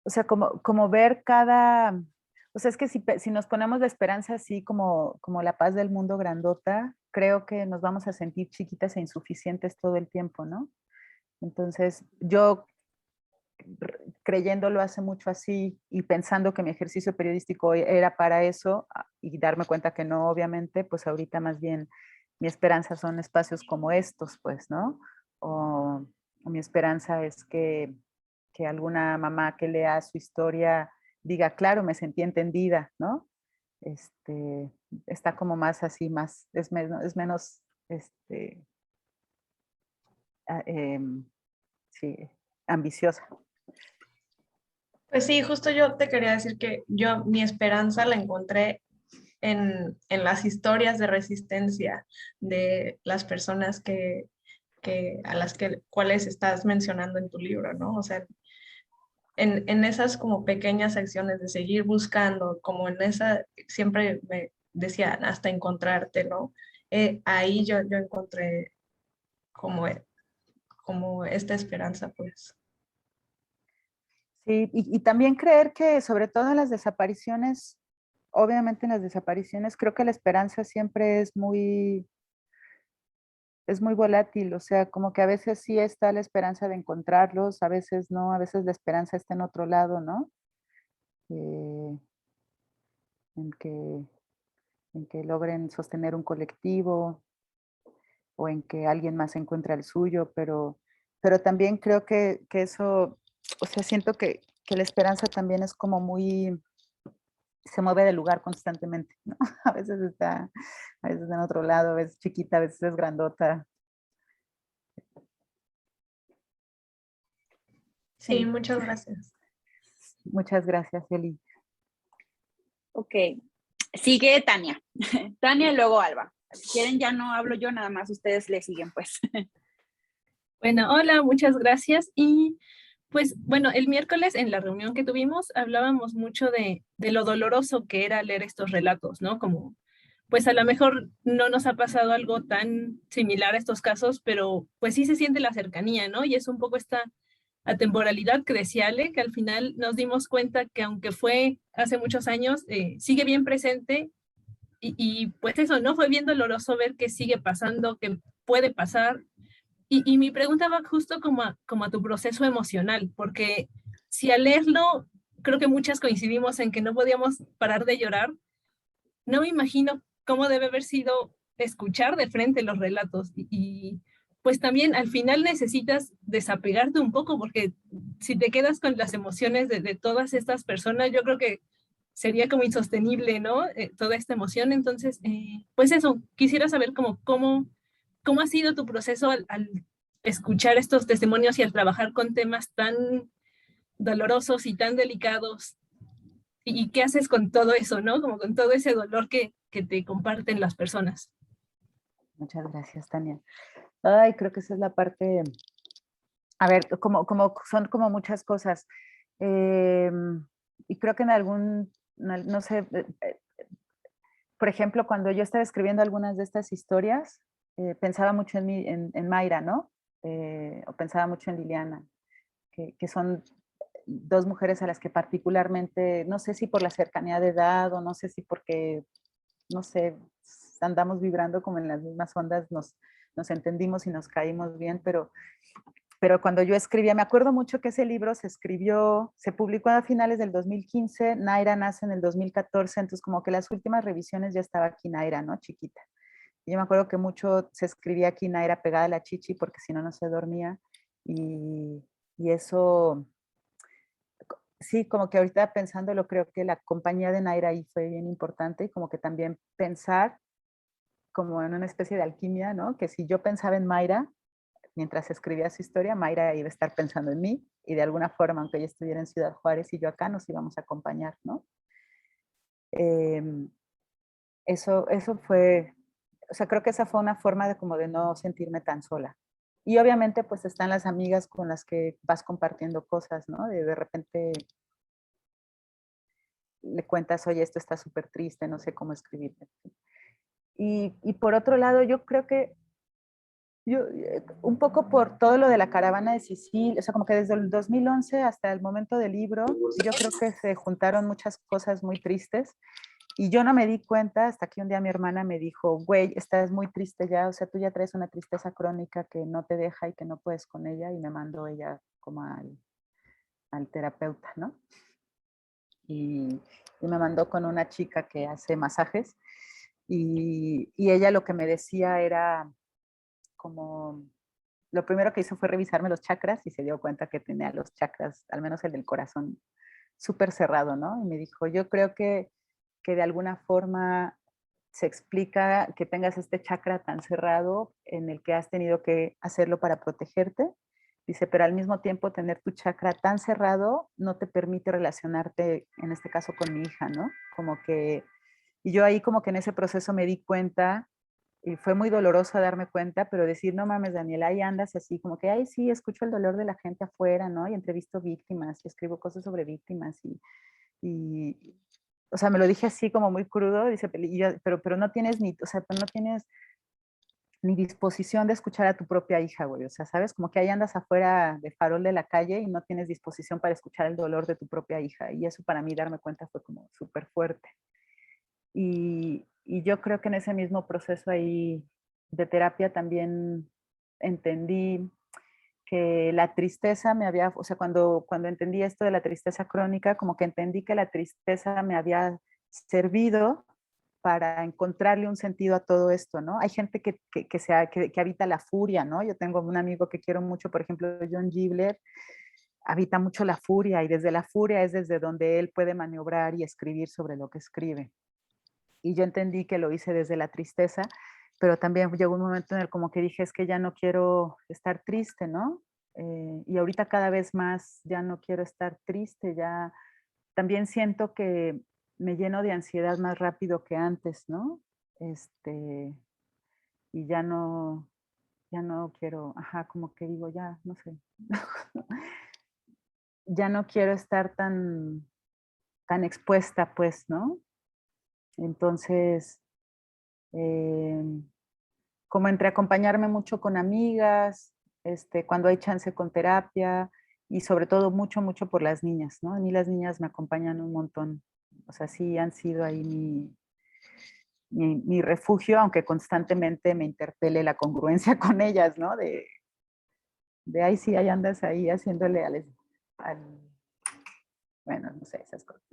o sea, como ver cada, o sea, es que si nos ponemos la esperanza así como la paz del mundo grandota, creo que nos vamos a sentir chiquitas e insuficientes todo el tiempo, ¿no? Entonces, yo creyéndolo hace mucho así y pensando que mi ejercicio periodístico era para eso y darme cuenta que no, obviamente, pues ahorita más bien mi esperanza son espacios como estos, pues, ¿no? O mi esperanza es que alguna mamá que lea su historia diga, claro, me sentí entendida, ¿no? Este, está como más así, es menos, ah, sí, ambiciosa. Pues sí, justo yo te quería decir que yo mi esperanza la encontré en las historias de resistencia de las personas a las cuales estás mencionando en tu libro, ¿no? O sea, en esas como pequeñas acciones de seguir buscando, como en esa, siempre me decían hasta encontrarte, ¿no? Ahí yo encontré como, como esta esperanza, pues. Sí, y también creer que sobre todo en las desapariciones, obviamente en las desapariciones, creo que la esperanza siempre es muy volátil, o sea, como que a veces sí está la esperanza de encontrarlos, a veces no, a veces la esperanza está en otro lado, ¿no? Eh, en que, en que logren sostener un colectivo o en que alguien más encuentre el suyo, pero también creo que eso, o sea, siento que la esperanza también es como muy, se mueve de lugar constantemente, ¿no? A veces en otro lado, a veces chiquita, a veces es grandota. Sí, Sí, muchas gracias. muchas gracias, Eli. Ok, sigue Tania. Tania y luego Alba. Si quieren ya no hablo yo, nada más ustedes le siguen pues. Bueno, hola, muchas gracias. Y pues bueno, el miércoles en la reunión que tuvimos hablábamos mucho de lo doloroso que era leer estos relatos, ¿no? Como, pues a lo mejor no nos ha pasado algo tan similar a estos casos, pero pues sí se siente la cercanía, ¿no? Y es un poco esta atemporalidad que decía Ale, que al final nos dimos cuenta que aunque fue hace muchos años, sigue bien presente y pues eso, ¿no? Fue bien doloroso ver que sigue pasando, que puede pasar y mi pregunta va justo como a tu proceso emocional, porque si al leerlo, creo que muchas coincidimos en que no podíamos parar de llorar, no me imagino cómo debe haber sido escuchar de frente los relatos. Pues también al final necesitas desapegarte un poco, porque si te quedas con las emociones de todas estas personas, yo creo que sería como insostenible, ¿no? Toda esta emoción. Entonces, pues eso, quisiera saber cómo ha sido tu proceso al escuchar estos testimonios y al trabajar con temas tan dolorosos y tan delicados. ¿Y qué haces con todo eso, no? Como con todo ese dolor que te comparten las personas. Muchas gracias, Tania. Ay, creo que esa es la parte, a ver, son como muchas cosas. Y creo que no sé, por ejemplo, cuando yo estaba escribiendo algunas de estas historias, pensaba mucho en Mayra, ¿no? O pensaba mucho en Liliana, que son dos mujeres a las que particularmente, no sé si por la cercanía de edad o no sé si porque, no sé, andamos vibrando como en las mismas ondas, nos entendimos y nos caímos bien, pero cuando yo escribía, me acuerdo mucho que ese libro se publicó a finales del 2015, Naira nace en el 2014, entonces como que las últimas revisiones ya estaba aquí Naira, ¿no? Chiquita. Y yo me acuerdo que mucho se escribía aquí Naira pegada a la chichi porque si no, no se dormía. Y eso, sí, como que ahorita pensándolo, creo que la compañía de Naira ahí fue bien importante y como que también pensar como en una especie de alquimia, ¿no? Que si yo pensaba en Mayra, mientras escribía su historia, Mayra iba a estar pensando en mí y de alguna forma, aunque ella estuviera en Ciudad Juárez y yo acá, nos íbamos a acompañar, ¿no? Eso fue, o sea, creo que esa fue una forma de como de no sentirme tan sola. Y obviamente pues están las amigas con las que vas compartiendo cosas, ¿no? De repente le cuentas, oye, esto está súper triste, no sé cómo escribirte. Y por otro lado, yo creo que un poco por todo lo de la caravana de Sicilia, o sea, como que desde el 2011 hasta el momento del libro, yo creo que se juntaron muchas cosas muy tristes y yo no me di cuenta hasta que un día mi hermana me dijo, güey, estás muy triste ya, o sea, tú ya traes una tristeza crónica que no te deja y que no puedes con ella, y me mandó ella como al terapeuta, ¿no? Y me mandó con una chica que hace masajes y ella lo que me decía era como, lo primero que hizo fue revisarme los chakras y se dio cuenta que tenía los chakras, al menos el del corazón, súper cerrado, ¿no? Y me dijo, yo creo que de alguna forma se explica que tengas este chakra tan cerrado en el que has tenido que hacerlo para protegerte. Dice, pero al mismo tiempo tener tu chakra tan cerrado no te permite relacionarte, en este caso, con mi hija, ¿no? Como que, y yo ahí como que en ese proceso me di cuenta, y fue muy doloroso darme cuenta, pero decir, no mames, Daniela, ahí andas así, como que, ay, sí, escucho el dolor de la gente afuera, ¿no? Y entrevisto víctimas, y escribo cosas sobre víctimas, y o sea, me lo dije así como muy crudo, dice, pero no tienes ni, o sea, no tienes ni disposición de escuchar a tu propia hija, güey, o sea, ¿sabes? Como que ahí andas afuera de farol de la calle y no tienes disposición para escuchar el dolor de tu propia hija, y eso para mí darme cuenta fue como súper fuerte. Y yo creo que en ese mismo proceso ahí de terapia también entendí que la tristeza me había, o sea, cuando entendí esto de la tristeza crónica, como que entendí que la tristeza me había servido para encontrarle un sentido a todo esto, ¿no? Hay gente que habita la furia, ¿no? Yo tengo un amigo que quiero mucho, por ejemplo, John Gibler, habita mucho la furia y desde la furia es desde donde él puede maniobrar y escribir sobre lo que escribe. Y yo entendí que lo hice desde la tristeza, pero también llegó un momento en el como que dije, es que ya no quiero estar triste, ¿no? Y ahorita cada vez más ya no quiero estar triste, ya también siento que me lleno de ansiedad más rápido que antes, ¿no? Y ya no quiero, ajá, como que digo, ya, no sé, ya no quiero estar tan expuesta, pues, ¿no? Entonces, eh, como entre acompañarme mucho con amigas, cuando hay chance con terapia y sobre todo mucho, mucho por las niñas, ¿no? A mí las niñas me acompañan un montón. O sea, sí han sido ahí mi refugio, aunque constantemente me interpele la congruencia con ellas, ¿no? Ahí sí, ahí andas ahí haciéndole bueno, no sé, esas cosas.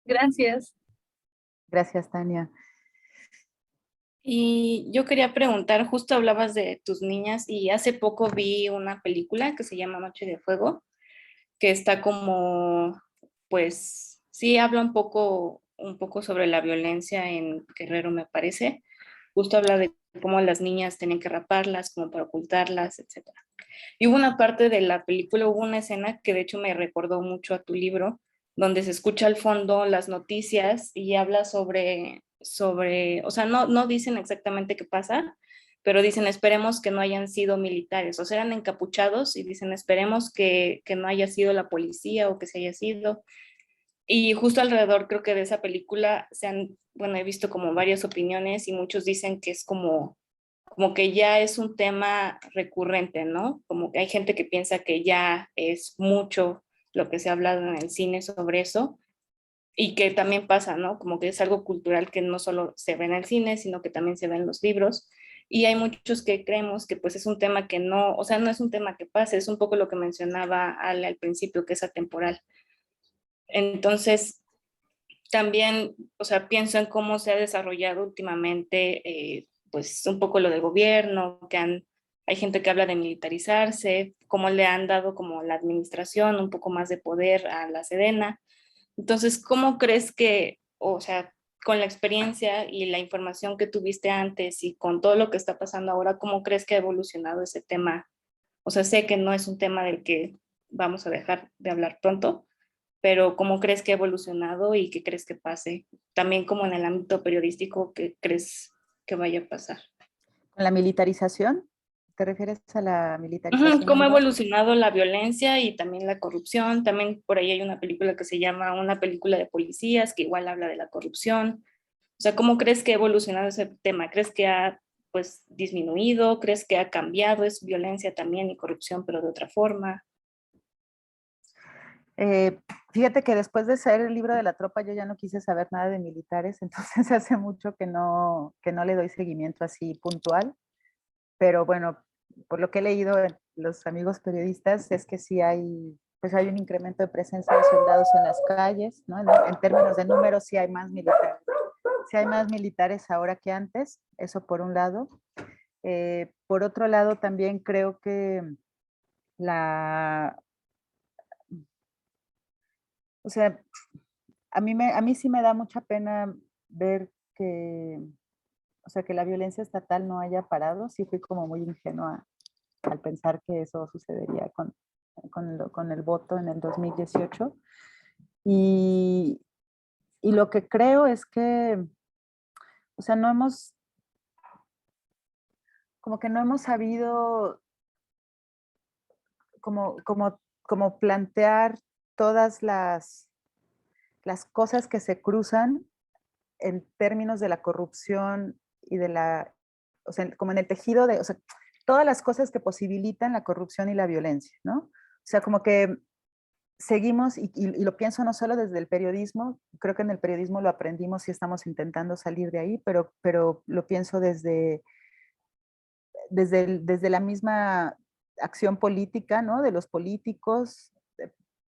Gracias. Gracias, Tania. Y yo quería preguntar, justo hablabas de tus niñas y hace poco vi una película que se llama Noche de Fuego, que está como, pues, sí habla un poco sobre la violencia en Guerrero, me parece. Justo habla de cómo las niñas tenían que raparlas, como para ocultarlas, etcétera. Y hubo una parte de la película, hubo una escena que de hecho me recordó mucho a tu libro, donde se escucha al fondo las noticias y habla sobre, o sea, no dicen exactamente qué pasa, pero dicen esperemos que no hayan sido militares, o sea, eran encapuchados y dicen esperemos que no haya sido la policía o que se haya sido. Y justo alrededor creo que de esa película bueno, he visto como varias opiniones y muchos dicen que es como que ya es un tema recurrente, ¿no? Como que hay gente que piensa que ya es mucho lo que se ha hablado en el cine sobre eso y que también pasa, ¿no? Como que es algo cultural que no solo se ve en el cine, sino que también se ve en los libros. Y hay muchos que creemos que pues es un tema que no, o sea, no es un tema que pase, es un poco lo que mencionaba al principio, que es atemporal. Entonces, también, o sea, pienso en cómo se ha desarrollado últimamente, pues un poco lo del gobierno, hay gente que habla de militarizarse, cómo le han dado como la administración un poco más de poder a la Sedena. Entonces, ¿cómo crees que, o sea, con la experiencia y la información que tuviste antes y con todo lo que está pasando ahora, cómo crees que ha evolucionado ese tema? O sea, sé que no es un tema del que vamos a dejar de hablar pronto, pero ¿cómo crees que ha evolucionado y qué crees que pase? También como en el ámbito periodístico, ¿qué crees que vaya a pasar? ¿Con la militarización? ¿Te refieres a la militarización ¿Cómo ha del bar? evolucionado la violencia y también la corrupción? También por ahí hay una película que se llama Una película de policías, que igual habla de la corrupción. O sea, ¿cómo crees que ha evolucionado ese tema? ¿Crees que ha pues disminuido? ¿Crees que ha cambiado? ¿Es violencia también y corrupción, pero de otra forma? Eh, Fíjate que después de hacer el libro de la tropa yo ya no quise saber nada de militares, entonces hace mucho que no le doy seguimiento así puntual, pero bueno, por lo que he leído en los amigos periodistas es que sí hay, pues hay un incremento de presencia de soldados en las calles, ¿no? En términos de números sí hay más militares. Sí hay más militares ahora que antes, eso por un lado. Por otro lado, también creo que la, o sea, a mí sí me da mucha pena ver que, o sea, que la violencia estatal no haya parado. Sí fui como muy ingenua al pensar que eso sucedería con el voto en el 2018. Y, y lo que creo es que, o sea, no hemos, como que no hemos sabido como plantear todas las cosas que se cruzan en términos de la corrupción y de la, o sea, como en el tejido de, o sea, todas las cosas que posibilitan la corrupción y la violencia, ¿no? O sea, como que seguimos, y lo pienso no solo desde el periodismo, creo que en el periodismo lo aprendimos y estamos intentando salir de ahí, pero lo pienso desde la misma acción política, ¿no? De los políticos,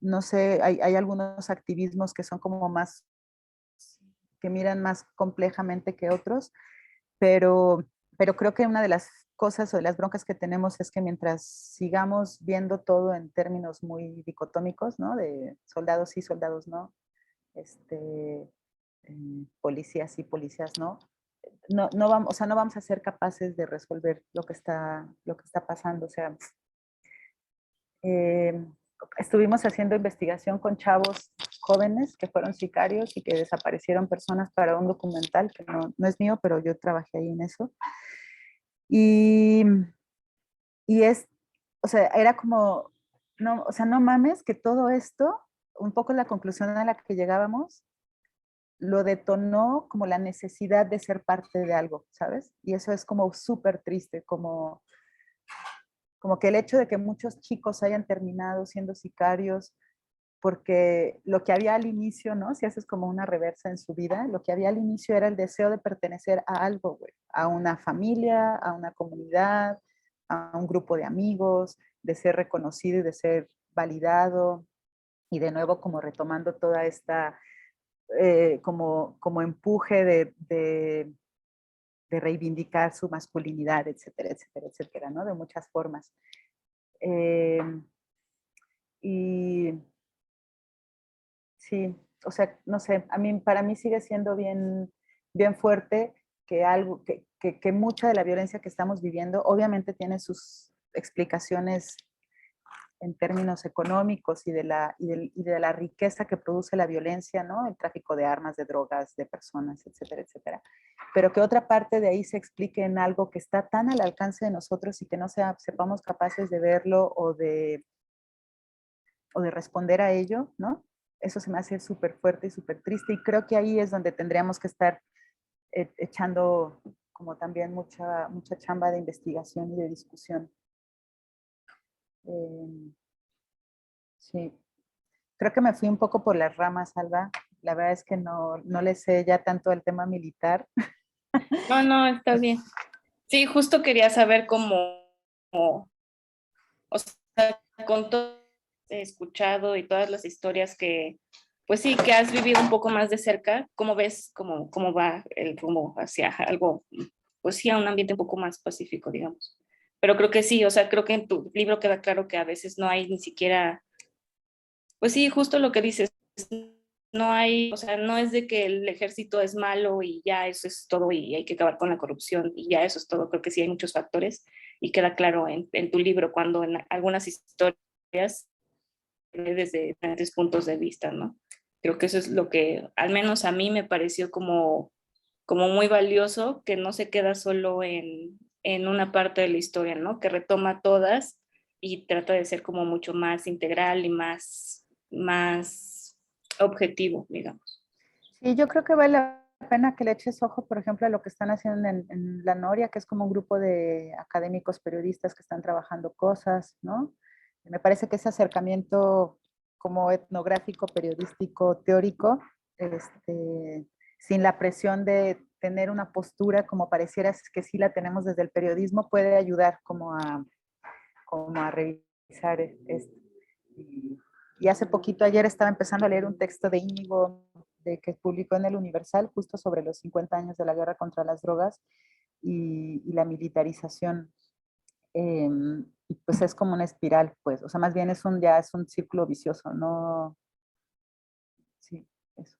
no sé, hay algunos activismos que son como más, que miran más complejamente que otros, pero, pero creo que una de las cosas o de las broncas que tenemos es que mientras sigamos viendo todo en términos muy dicotómicos, ¿no? De soldados sí, soldados no, policías sí, policías no, no vamos, o sea, no vamos a ser capaces de resolver lo que está pasando. O sea, eh, estuvimos haciendo investigación con chavos jóvenes que fueron sicarios y que desaparecieron personas para un documental que no es mío, pero yo trabajé ahí en eso. Y, y es, o sea, era como, no, o sea, no mames que todo esto, un poco la conclusión a la que llegábamos, lo detonó como la necesidad de ser parte de algo, ¿sabes? Y eso es como súper triste, como que el hecho de que muchos chicos hayan terminado siendo sicarios, porque lo que había al inicio, ¿no? Si haces como una reversa en su vida, lo que había al inicio era el deseo de pertenecer a algo, güey, a una familia, a una comunidad, a un grupo de amigos, de ser reconocido y de ser validado, y de nuevo como retomando toda esta como empuje de reivindicar su masculinidad, etcétera, etcétera, etcétera, ¿no? De muchas formas. Eh, y sí, o sea, no sé, para mí sigue siendo bien fuerte que que mucha de la violencia que estamos viviendo obviamente tiene sus explicaciones en términos económicos y de la riqueza que produce la violencia, ¿no? El tráfico de armas, de drogas, de personas, etcétera, etcétera. Pero que otra parte de ahí se explique en algo que está tan al alcance de nosotros y que no sepamos capaces de verlo o de responder a ello, ¿no? Eso se me hace súper fuerte y súper triste, y creo que ahí es donde tendríamos que estar echando como también mucha chamba de investigación y de discusión. Sí, creo que me fui un poco por las ramas, Alba. La verdad es que no le sé ya tanto el tema militar. No, no, está bien. Sí, justo quería saber o sea, con todo lo que he escuchado y todas las historias que, pues sí, que has vivido un poco más de cerca, ¿cómo ves cómo va el rumbo hacia algo, pues sí, a un ambiente un poco más pacífico, digamos? Pero creo que sí, o sea, creo que en tu libro queda claro que a veces no hay ni siquiera, pues sí, justo lo que dices, no hay, o sea, no es de que el ejército es malo y ya eso es todo y hay que acabar con la corrupción y ya eso es todo. Creo que sí hay muchos factores y queda claro en tu libro cuando en algunas historias desde diferentes puntos de vista, ¿no? Creo que eso es lo que al menos a mí me pareció como muy valioso, que no se queda solo en una parte de la historia, ¿no? Que retoma todas y trata de ser como mucho más integral y más objetivo, digamos. Sí, yo creo que vale la pena que le eches ojo, por ejemplo, a lo que están haciendo en La Noria, que es como un grupo de académicos periodistas que están trabajando cosas, ¿no? Me parece que ese acercamiento como etnográfico, periodístico, teórico, sin la presión de tener una postura como pareciera que sí la tenemos desde el periodismo, puede ayudar como a revisar esto. Y hace poquito, ayer estaba empezando a leer un texto de Íñigo que publicó en el Universal, justo sobre los 50 años de la guerra contra las drogas y la militarización. Y pues es como una espiral, pues, o sea, más bien ya es un círculo vicioso, ¿no? Sí, eso.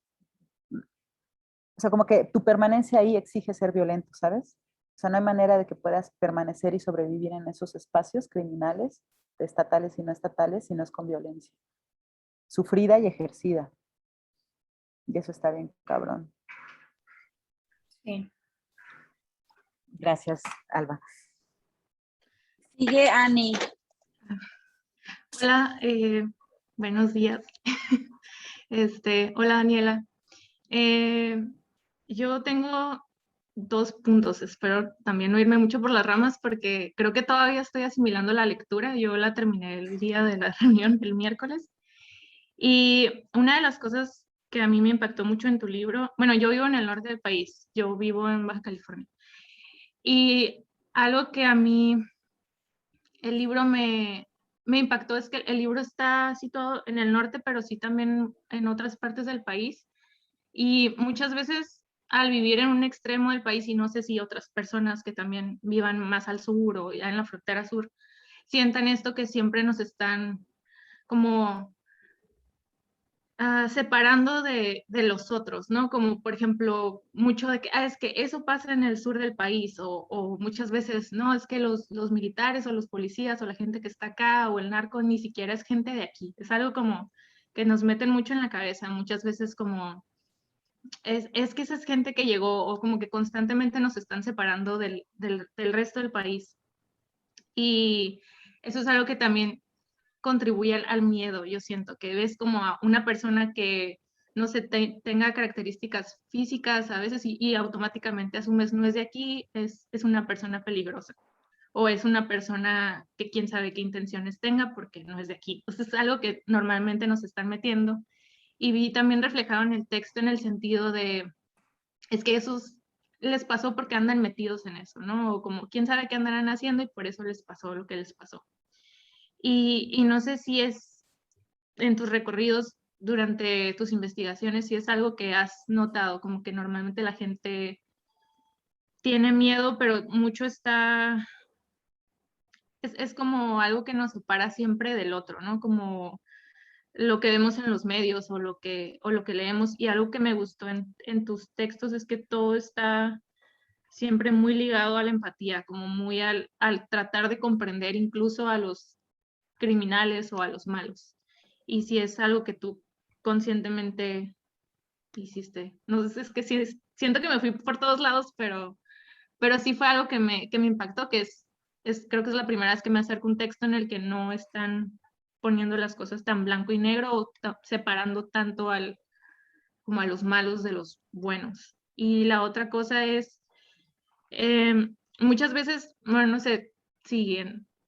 O sea, como que tu permanencia ahí exige ser violento, ¿sabes? O sea, no hay manera de que puedas permanecer y sobrevivir en esos espacios criminales, estatales y no estatales, si no es con violencia. Sufrida y ejercida. Y eso está bien, cabrón. Sí. Gracias, Alba. Sigue Ani. Hola, buenos días. Hola, Daniela. Yo tengo 2 puntos. Espero también no irme mucho por las ramas porque creo que todavía estoy asimilando la lectura. Yo la terminé el día de la reunión, el miércoles. Y una de las cosas que a mí me impactó mucho en tu libro, bueno, yo vivo en el norte del país, yo vivo en Baja California. Y algo que a mí el libro me impactó es que el libro está situado en el norte, pero sí también en otras partes del país. Y muchas veces al vivir en un extremo del país, y no sé si otras personas que también vivan más al sur o ya en la frontera sur, sientan esto que siempre nos están como separando de los otros, ¿no? Como por ejemplo, mucho de que, es que eso pasa en el sur del país, o muchas veces, no, es que los militares o los policías o la gente que está acá o el narco ni siquiera es gente de aquí. Es algo como que nos meten mucho en la cabeza, muchas veces como, es que esa es gente que llegó o como que constantemente nos están separando del resto del país. Y eso es algo que también contribuye al miedo. Yo siento que ves como a una persona que no sé, tenga características físicas a veces y automáticamente asumes no es de aquí, es una persona peligrosa o es una persona que quién sabe qué intenciones tenga porque no es de aquí. Entonces es algo que normalmente nos están metiendo y vi también reflejado en el texto en el sentido de, es que esos les pasó porque andan metidos en eso, ¿no? O como quién sabe qué andarán haciendo y por eso les pasó lo que les pasó. Y no sé si es en tus recorridos durante tus investigaciones, si es algo que has notado, como que normalmente la gente tiene miedo, pero mucho es como algo que nos separa siempre del otro, ¿no? Como lo que vemos en los medios o lo que leemos. Y algo que me gustó en tus textos es que todo está siempre muy ligado a la empatía, como muy al tratar de comprender incluso a los criminales o a los malos. Y si es algo que tú conscientemente hiciste. No sé, es que sí, siento que me fui por todos lados, pero sí fue algo que me impactó, que creo que es la primera vez que me acerco a un texto en el que no están poniendo las cosas tan blanco y negro o separando tanto como a los malos de los buenos. Y la otra cosa es, muchas veces, bueno, no sé si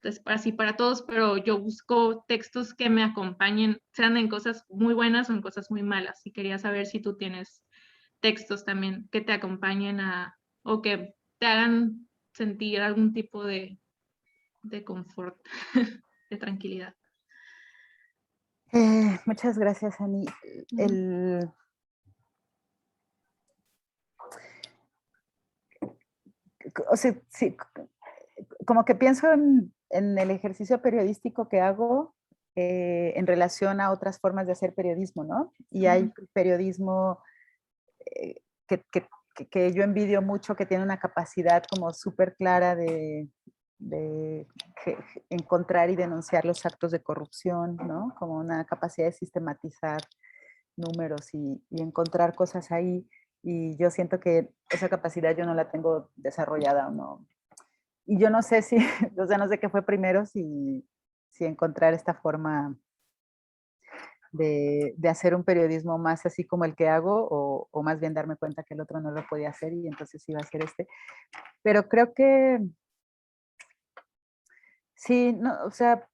es así para todos, pero yo busco textos que me acompañen, sean en cosas muy buenas o en cosas muy malas. Y quería saber si tú tienes textos también que te acompañen o que te hagan sentir algún tipo de confort, de tranquilidad. Muchas gracias, Ani. O sea, sí, como que pienso en el ejercicio periodístico que hago en relación a otras formas de hacer periodismo, ¿no? Y hay periodismo que yo envidio mucho, que tiene una capacidad como súper clara de encontrar y denunciar los actos de corrupción, ¿no? Como una capacidad de sistematizar números y encontrar cosas ahí. Y yo siento que esa capacidad yo no la tengo desarrollada o no. Y yo no sé si, o sea, no sé qué fue primero, si encontrar esta forma de hacer un periodismo más así como el que hago, o más bien darme cuenta que el otro no lo podía hacer y entonces iba a hacer este. Pero creo que sí, no, o sea,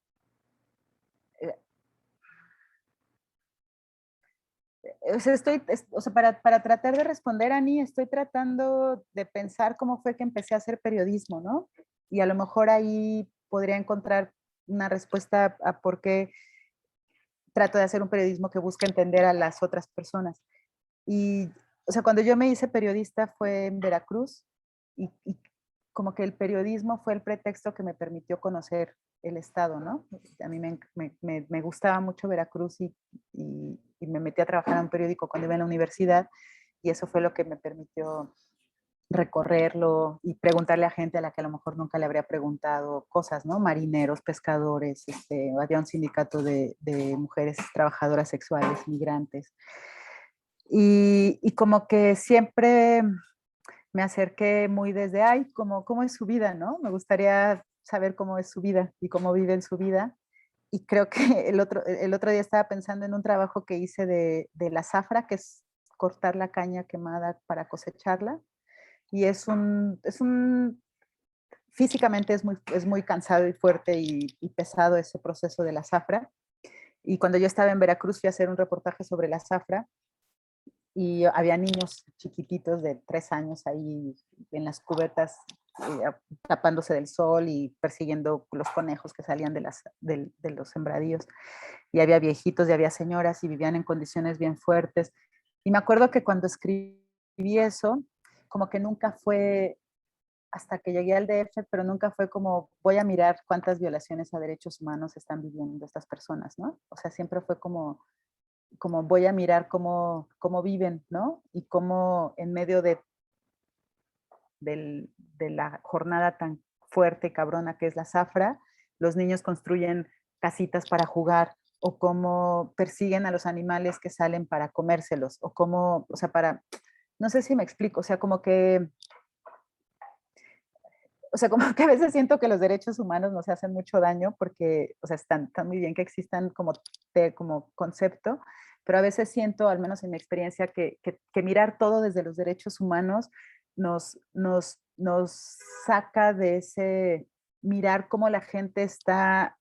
o sea, para tratar de responder, Ani, estoy tratando de pensar cómo fue que empecé a hacer periodismo, ¿no? Y a lo mejor ahí podría encontrar una respuesta a por qué trato de hacer un periodismo que busca entender a las otras personas. Y, o sea, cuando yo me hice periodista fue en Veracruz y como que el periodismo fue el pretexto que me permitió conocer el estado, ¿no? A mí me gustaba mucho Veracruz y me metí a trabajar en un periódico cuando iba en la universidad y eso fue lo que me permitió recorrerlo y preguntarle a gente a la que a lo mejor nunca le habría preguntado cosas, ¿no? Marineros, pescadores, había un sindicato de mujeres trabajadoras sexuales, migrantes. Y como que siempre me acerqué muy desde, ay, ¿cómo es su vida, no? Me gustaría saber cómo es su vida y cómo viven su vida. Y creo que el otro día estaba pensando en un trabajo que hice de la zafra, que es cortar la caña quemada para cosecharla. Y físicamente es muy cansado y fuerte y pesado ese proceso de la zafra. Y cuando yo estaba en Veracruz fui a hacer un reportaje sobre la zafra y había niños chiquititos de 3 años ahí en las cubetas tapándose del sol y persiguiendo los conejos que salían de los sembradíos. Y había viejitos y había señoras y vivían en condiciones bien fuertes. Y me acuerdo que cuando escribí eso, como que nunca fue, hasta que llegué al DF, pero nunca fue como voy a mirar cuántas violaciones a derechos humanos están viviendo estas personas, ¿no? O sea, siempre fue como voy a mirar cómo viven, ¿no? Y cómo en medio de la jornada tan fuerte y cabrona que es la zafra, los niños construyen casitas para jugar, o cómo persiguen a los animales que salen para comérselos, o cómo, o sea, no sé si me explico, o sea, como que a veces siento que los derechos humanos nos hacen mucho daño porque, o sea, están muy bien que existan como concepto, pero a veces siento, al menos en mi experiencia, que mirar todo desde los derechos humanos nos saca de ese mirar cómo la gente está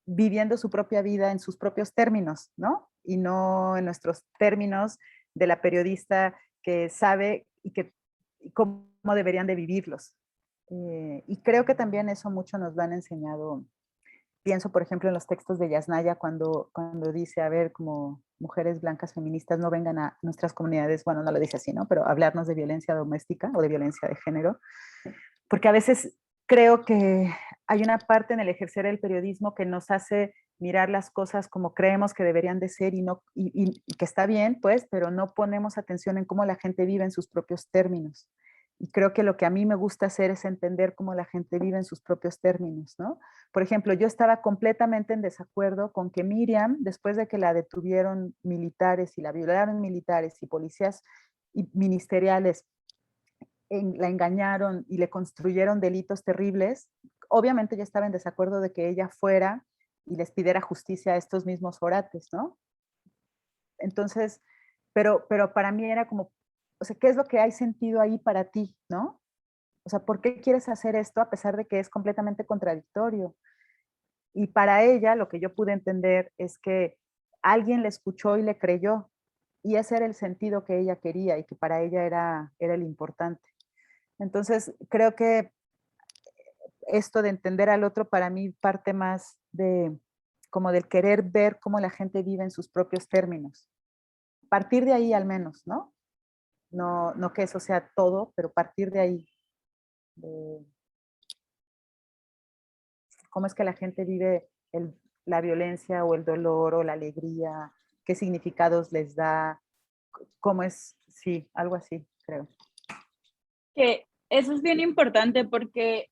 viviendo su propia vida en sus propios términos, ¿no? Y no en nuestros términos de la periodista que sabe y cómo deberían de vivirlos. Y creo que también eso mucho nos lo han enseñado. Pienso, por ejemplo, en los textos de Yasnaya cuando dice, a ver, como mujeres blancas feministas no vengan a nuestras comunidades, bueno, no lo dice así, ¿no? Pero hablarnos de violencia doméstica o de violencia de género, porque a veces creo que hay una parte en el ejercer el periodismo que nos hace mirar las cosas como creemos que deberían de ser y que está bien, pues, pero no ponemos atención en cómo la gente vive en sus propios términos. Y creo que lo que a mí me gusta hacer es entender cómo la gente vive en sus propios términos, ¿no? Por ejemplo, yo estaba completamente en desacuerdo con que Miriam, después de que la detuvieron militares y la violaron militares y policías ministeriales, la engañaron y le construyeron delitos terribles, obviamente yo estaba en desacuerdo de que ella fuera y les pidiera justicia a estos mismos orates, ¿no? Entonces, pero para mí era como, o sea, ¿qué es lo que hay sentido ahí para ti, no? O sea, ¿por qué quieres hacer esto a pesar de que es completamente contradictorio? Y para ella, lo que yo pude entender es que alguien le escuchó y le creyó, y ese era el sentido que ella quería y que para ella era el importante. Entonces, creo que esto de entender al otro para mí parte más como del querer ver cómo la gente vive en sus propios términos. Partir de ahí al menos, ¿no? No que eso sea todo, pero partir de ahí. De cómo es que la gente vive la violencia o el dolor o la alegría, qué significados les da, cómo es, sí, algo así, creo. Que eso es bien importante porque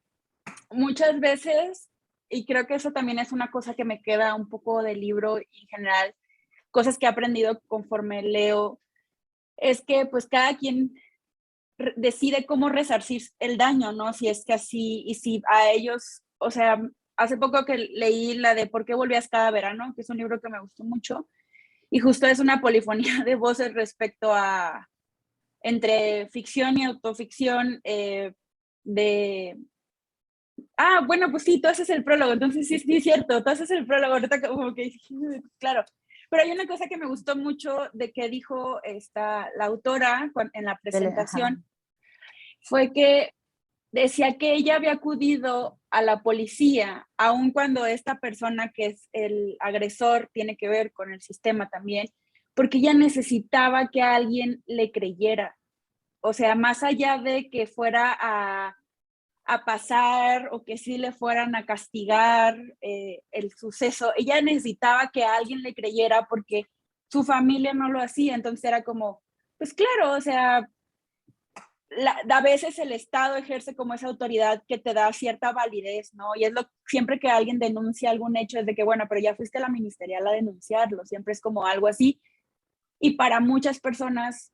muchas veces, y creo que eso también es una cosa que me queda un poco del libro en general, cosas que he aprendido conforme leo, es que pues cada quien decide cómo resarcir el daño, ¿no? Si es que así, y si a ellos, o sea, hace poco que leí la de ¿Por qué volvías cada verano?, que es un libro que me gustó mucho, y justo es una polifonía de voces respecto a, entre ficción y autoficción, bueno, pues sí, tú haces el prólogo, entonces sí, sí es cierto, tú haces el prólogo, ahorita como que, claro. Pero hay una cosa que me gustó mucho de que dijo la autora en la presentación, fue que decía que ella había acudido a la policía, aun cuando esta persona que es el agresor tiene que ver con el sistema también, porque ella necesitaba que alguien le creyera. O sea, más allá de que fuera a pasar o que sí le fueran a castigar el suceso, ella necesitaba que alguien le creyera porque su familia no lo hacía. Entonces era como, pues claro, o sea, a veces el Estado ejerce como esa autoridad que te da cierta validez, ¿no? Y es siempre que alguien denuncia algún hecho es de que, bueno, pero ya fuiste a la ministerial a denunciarlo, siempre es como algo así. Y para muchas personas,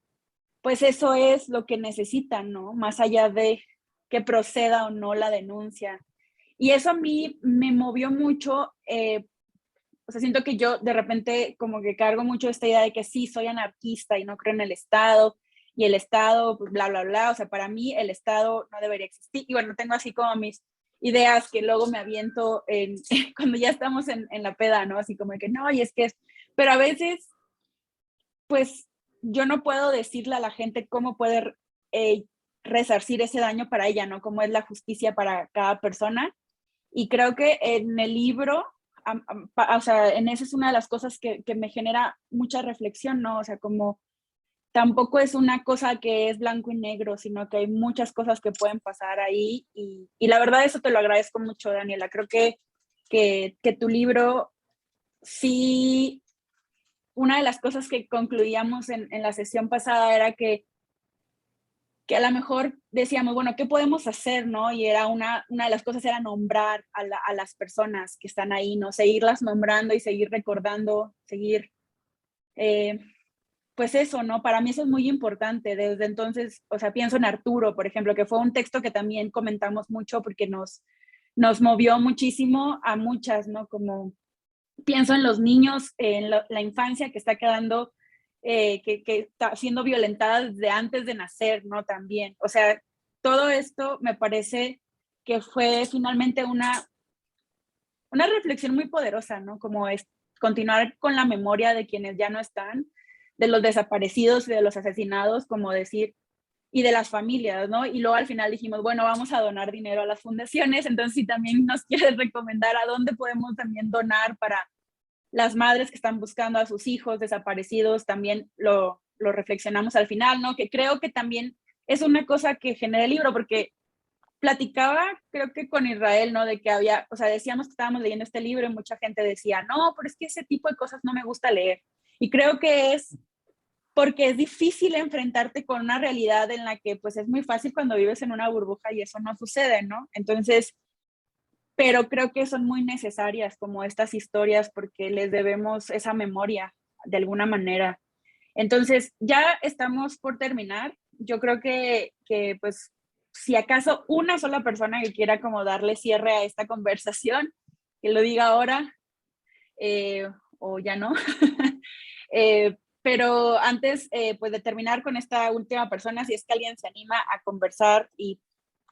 pues eso es lo que necesitan, ¿no? Más allá de que proceda o no la denuncia. Y eso a mí me movió mucho, o sea, siento que yo de repente como que cargo mucho esta idea de que sí, soy anarquista y no creo en el Estado, y el Estado, pues, bla, bla, bla, o sea, para mí el Estado no debería existir, y bueno, tengo así como mis ideas que luego me aviento cuando ya estamos en la peda, ¿no? Así como de que no, y es que es, pero a veces, pues, yo no puedo decirle a la gente cómo puede resarcir ese daño para ella, ¿no? Cómo es la justicia para cada persona, y creo que en el libro, o sea, en eso es una de las cosas que me genera mucha reflexión, ¿no? O sea, como tampoco es una cosa que es blanco y negro, sino que hay muchas cosas que pueden pasar ahí, y la verdad eso te lo agradezco mucho, Daniela. Creo que tu libro, sí, una de las cosas que concluíamos en la sesión pasada era que a lo mejor decíamos, bueno, ¿qué podemos hacer, no? Y era una de las cosas era nombrar a las personas que están ahí, ¿no? Seguirlas nombrando y seguir recordando, seguir, pues eso, ¿no? Para mí eso es muy importante. Desde entonces, o sea, pienso en Arturo, por ejemplo, que fue un texto que también comentamos mucho porque nos movió muchísimo a muchas, ¿no? Como pienso en los niños, en la infancia que está quedando, que está siendo violentada desde antes de nacer, ¿no? También, o sea, todo esto me parece que fue finalmente una reflexión muy poderosa, ¿no? Como es continuar con la memoria de quienes ya no están, de los desaparecidos y de los asesinados, como decir, y de las familias, ¿no? Y luego al final dijimos, bueno, vamos a donar dinero a las fundaciones, entonces si también nos quieres recomendar a dónde podemos también donar para las madres que están buscando a sus hijos desaparecidos, también lo reflexionamos al final, ¿no? Que creo que también es una cosa que genera el libro, porque platicaba, creo que con Israel, ¿no? De que había, o sea, decíamos que estábamos leyendo este libro y mucha gente decía, no, pero es que ese tipo de cosas no me gusta leer. Y creo que es porque es difícil enfrentarte con una realidad en la que pues es muy fácil cuando vives en una burbuja y eso no sucede, ¿no? Entonces, pero creo que son muy necesarias como estas historias porque les debemos esa memoria de alguna manera. Entonces, ya estamos por terminar. Yo creo que pues, si acaso una sola persona que quiera como darle cierre a esta conversación, que lo diga ahora, o ya no. Pero antes, pues de terminar con esta última persona, si es que alguien se anima a conversar y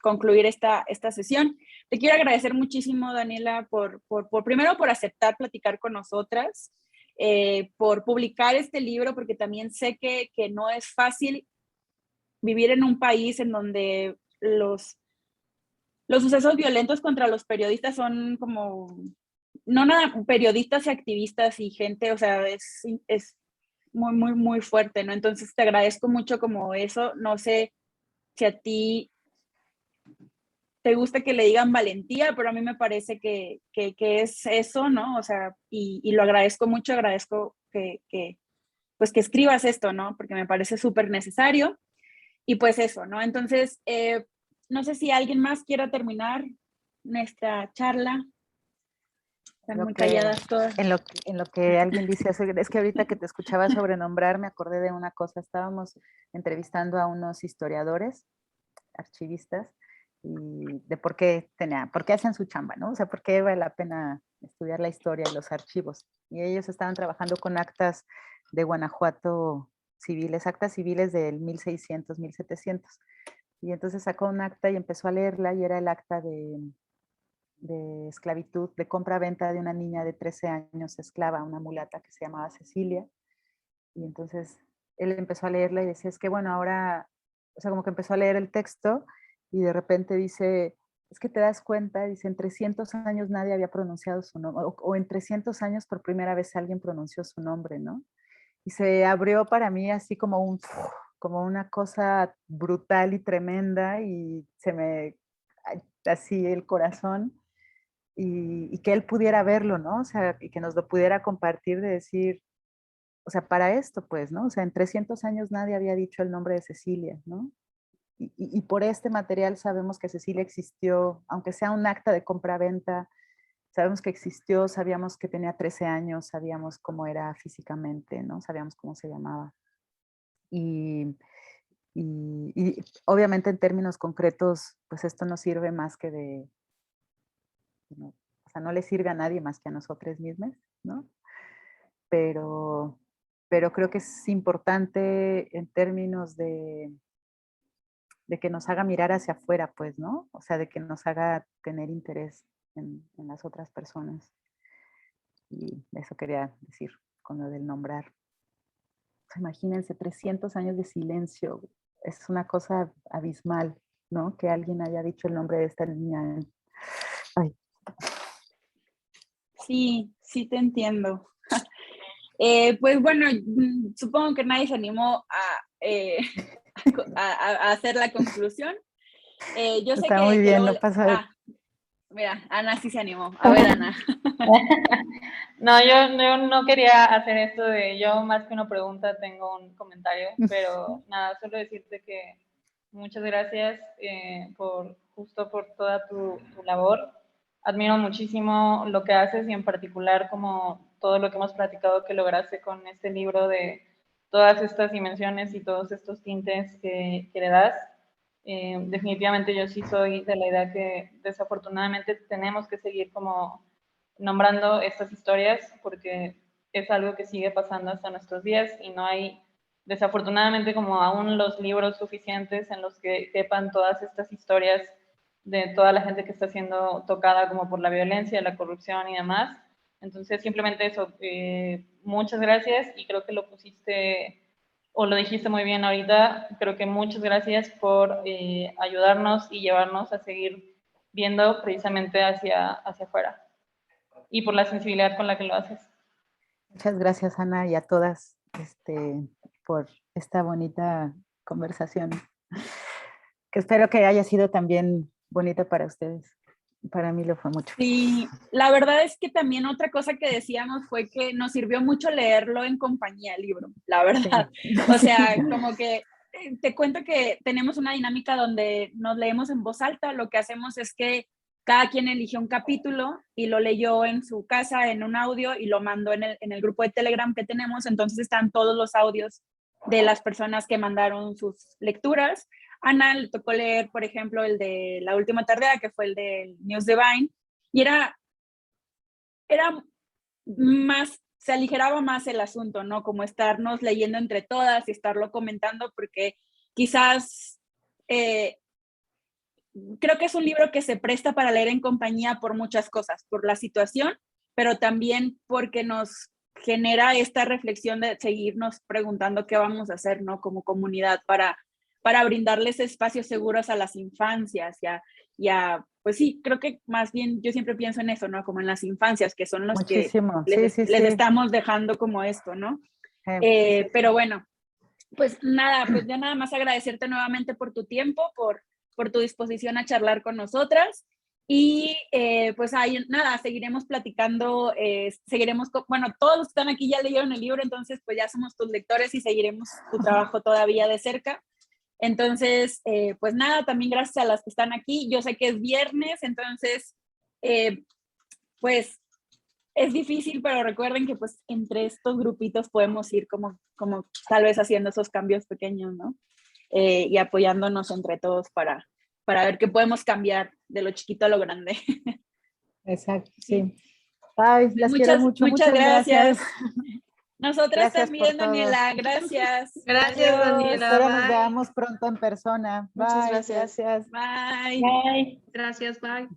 concluir esta sesión, te quiero agradecer muchísimo, Daniela, por primero por aceptar platicar con nosotras, por publicar este libro, porque también sé que no es fácil vivir en un país en donde los sucesos violentos contra los periodistas son como, no nada, periodistas y activistas y gente, o sea, es muy, muy, muy fuerte, ¿no? Entonces te agradezco mucho como eso. No sé si a ti te gusta que le digan valentía, pero a mí me parece que es eso, ¿no? O sea, y lo agradezco mucho, agradezco pues que escribas esto, ¿no? Porque me parece súper necesario. Y pues eso, ¿no? Entonces, no sé si alguien más quiera terminar nuestra charla. Están Lo muy que- calladas todas. En lo que alguien dice, es que ahorita que te escuchaba sobrenombrar, me acordé de una cosa. Estábamos entrevistando a unos historiadores, archivistas, y de por qué hacen su chamba, ¿no? O sea, por qué vale la pena estudiar la historia y los archivos. Y ellos estaban trabajando con actas de Guanajuato civiles, actas civiles del 1600, 1700. Y entonces sacó un acta y empezó a leerla, y era el acta de esclavitud, de compra-venta de una niña de 13 años esclava, una mulata que se llamaba Cecilia. Y entonces él empezó a leerla y decía, es que bueno, ahora, o sea, como que empezó a leer el texto y de repente dice, es que te das cuenta, dice, en 300 años nadie había pronunciado su nombre, o en 300 años por primera vez alguien pronunció su nombre, ¿no? Y se abrió para mí así como una cosa brutal y tremenda, y se me, así el corazón, y que él pudiera verlo, ¿no? O sea, y que nos lo pudiera compartir, de decir, o sea, para esto, pues, ¿no? O sea, en 300 años nadie había dicho el nombre de Cecilia, ¿no? Y por este material sabemos que Cecilia existió, aunque sea un acta de compra-venta, sabemos que existió, sabíamos que tenía 13 años, sabíamos cómo era físicamente, ¿no? Sabíamos cómo se llamaba. Y, y obviamente en términos concretos, pues esto no sirve más que de, ¿no? O sea, no le sirve a nadie más que a nosotros mismos, ¿no? Pero creo que es importante en términos de que nos haga mirar hacia afuera, pues, ¿no? O sea, de que nos haga tener interés en las otras personas. Y eso quería decir con lo del nombrar. O sea, imagínense, 300 años de silencio. Es una cosa abismal, ¿no? Que alguien haya dicho el nombre de esta niña. Ay. Sí, sí te entiendo. Pues bueno, supongo que nadie se animó a hacer la conclusión. Yo sé Está muy bien, luego, no pasa. Mira, Ana sí se animó. A ver, Ana. No, yo no quería hacer esto de yo más que una pregunta tengo un comentario, pero nada, solo decirte que muchas gracias justo por toda tu labor. Admiro muchísimo lo que haces y en particular como todo lo que hemos platicado que lograste con este libro, de todas estas dimensiones y todos estos tintes que le das. Definitivamente yo sí soy de la idea que desafortunadamente tenemos que seguir como nombrando estas historias porque es algo que sigue pasando hasta nuestros días y no hay desafortunadamente como aún los libros suficientes en los que quepan todas estas historias de toda la gente que está siendo tocada como por la violencia, la corrupción y demás. Entonces simplemente eso, muchas gracias, y creo que lo pusiste o lo dijiste muy bien ahorita. Creo que muchas gracias por ayudarnos y llevarnos a seguir viendo precisamente hacia afuera, y por la sensibilidad con la que lo haces. Muchas gracias, Ana, y a todas por esta bonita conversación, que espero que haya sido también bonita para ustedes. Para mí lo fue mucho. Sí, la verdad es que también otra cosa que decíamos fue que nos sirvió mucho leerlo en compañía, el libro, la verdad. Sí. O sea, como que te cuento que tenemos una dinámica donde nos leemos en voz alta. Lo que hacemos es que cada quien eligió un capítulo y lo leyó en su casa en un audio y lo mandó en el grupo de Telegram que tenemos. Entonces están todos los audios de las personas que mandaron sus lecturas. Ana le tocó leer, por ejemplo, el de La Última Tardea, que fue el del News Divine, y era más, se aligeraba más el asunto, ¿no? Como estarnos leyendo entre todas y estarlo comentando, porque quizás creo que es un libro que se presta para leer en compañía por muchas cosas, por la situación, pero también porque nos genera esta reflexión de seguirnos preguntando qué vamos a hacer, ¿no? Como comunidad para brindarles espacios seguros a las infancias y a, pues sí, creo que más bien yo siempre pienso en eso, ¿no? Como en las infancias, que son los Muchísimo. que les estamos dejando como esto, ¿no? Pero bueno, pues nada, pues ya nada más agradecerte nuevamente por tu tiempo, por tu disposición a charlar con nosotras. Y pues ahí nada, seguiremos platicando, bueno, todos los que están aquí ya leyeron el libro, entonces pues ya somos tus lectores y seguiremos tu trabajo todavía de cerca. Entonces, pues nada, también gracias a las que están aquí. Yo sé que es viernes, entonces pues es difícil, pero recuerden que pues entre estos grupitos podemos ir como tal vez haciendo esos cambios pequeños, ¿no? Y apoyándonos entre todos para ver qué podemos cambiar de lo chiquito a lo grande. Exacto, sí. Ay, las quiero mucho, muchas gracias. gracias. Nosotras Gracias también, por todo. Daniela, gracias. Gracias, Adiós. Daniela. Espero nos Bye. veamos pronto en persona. Muchas Bye, gracias. gracias. Bye. Bye. Gracias, bye.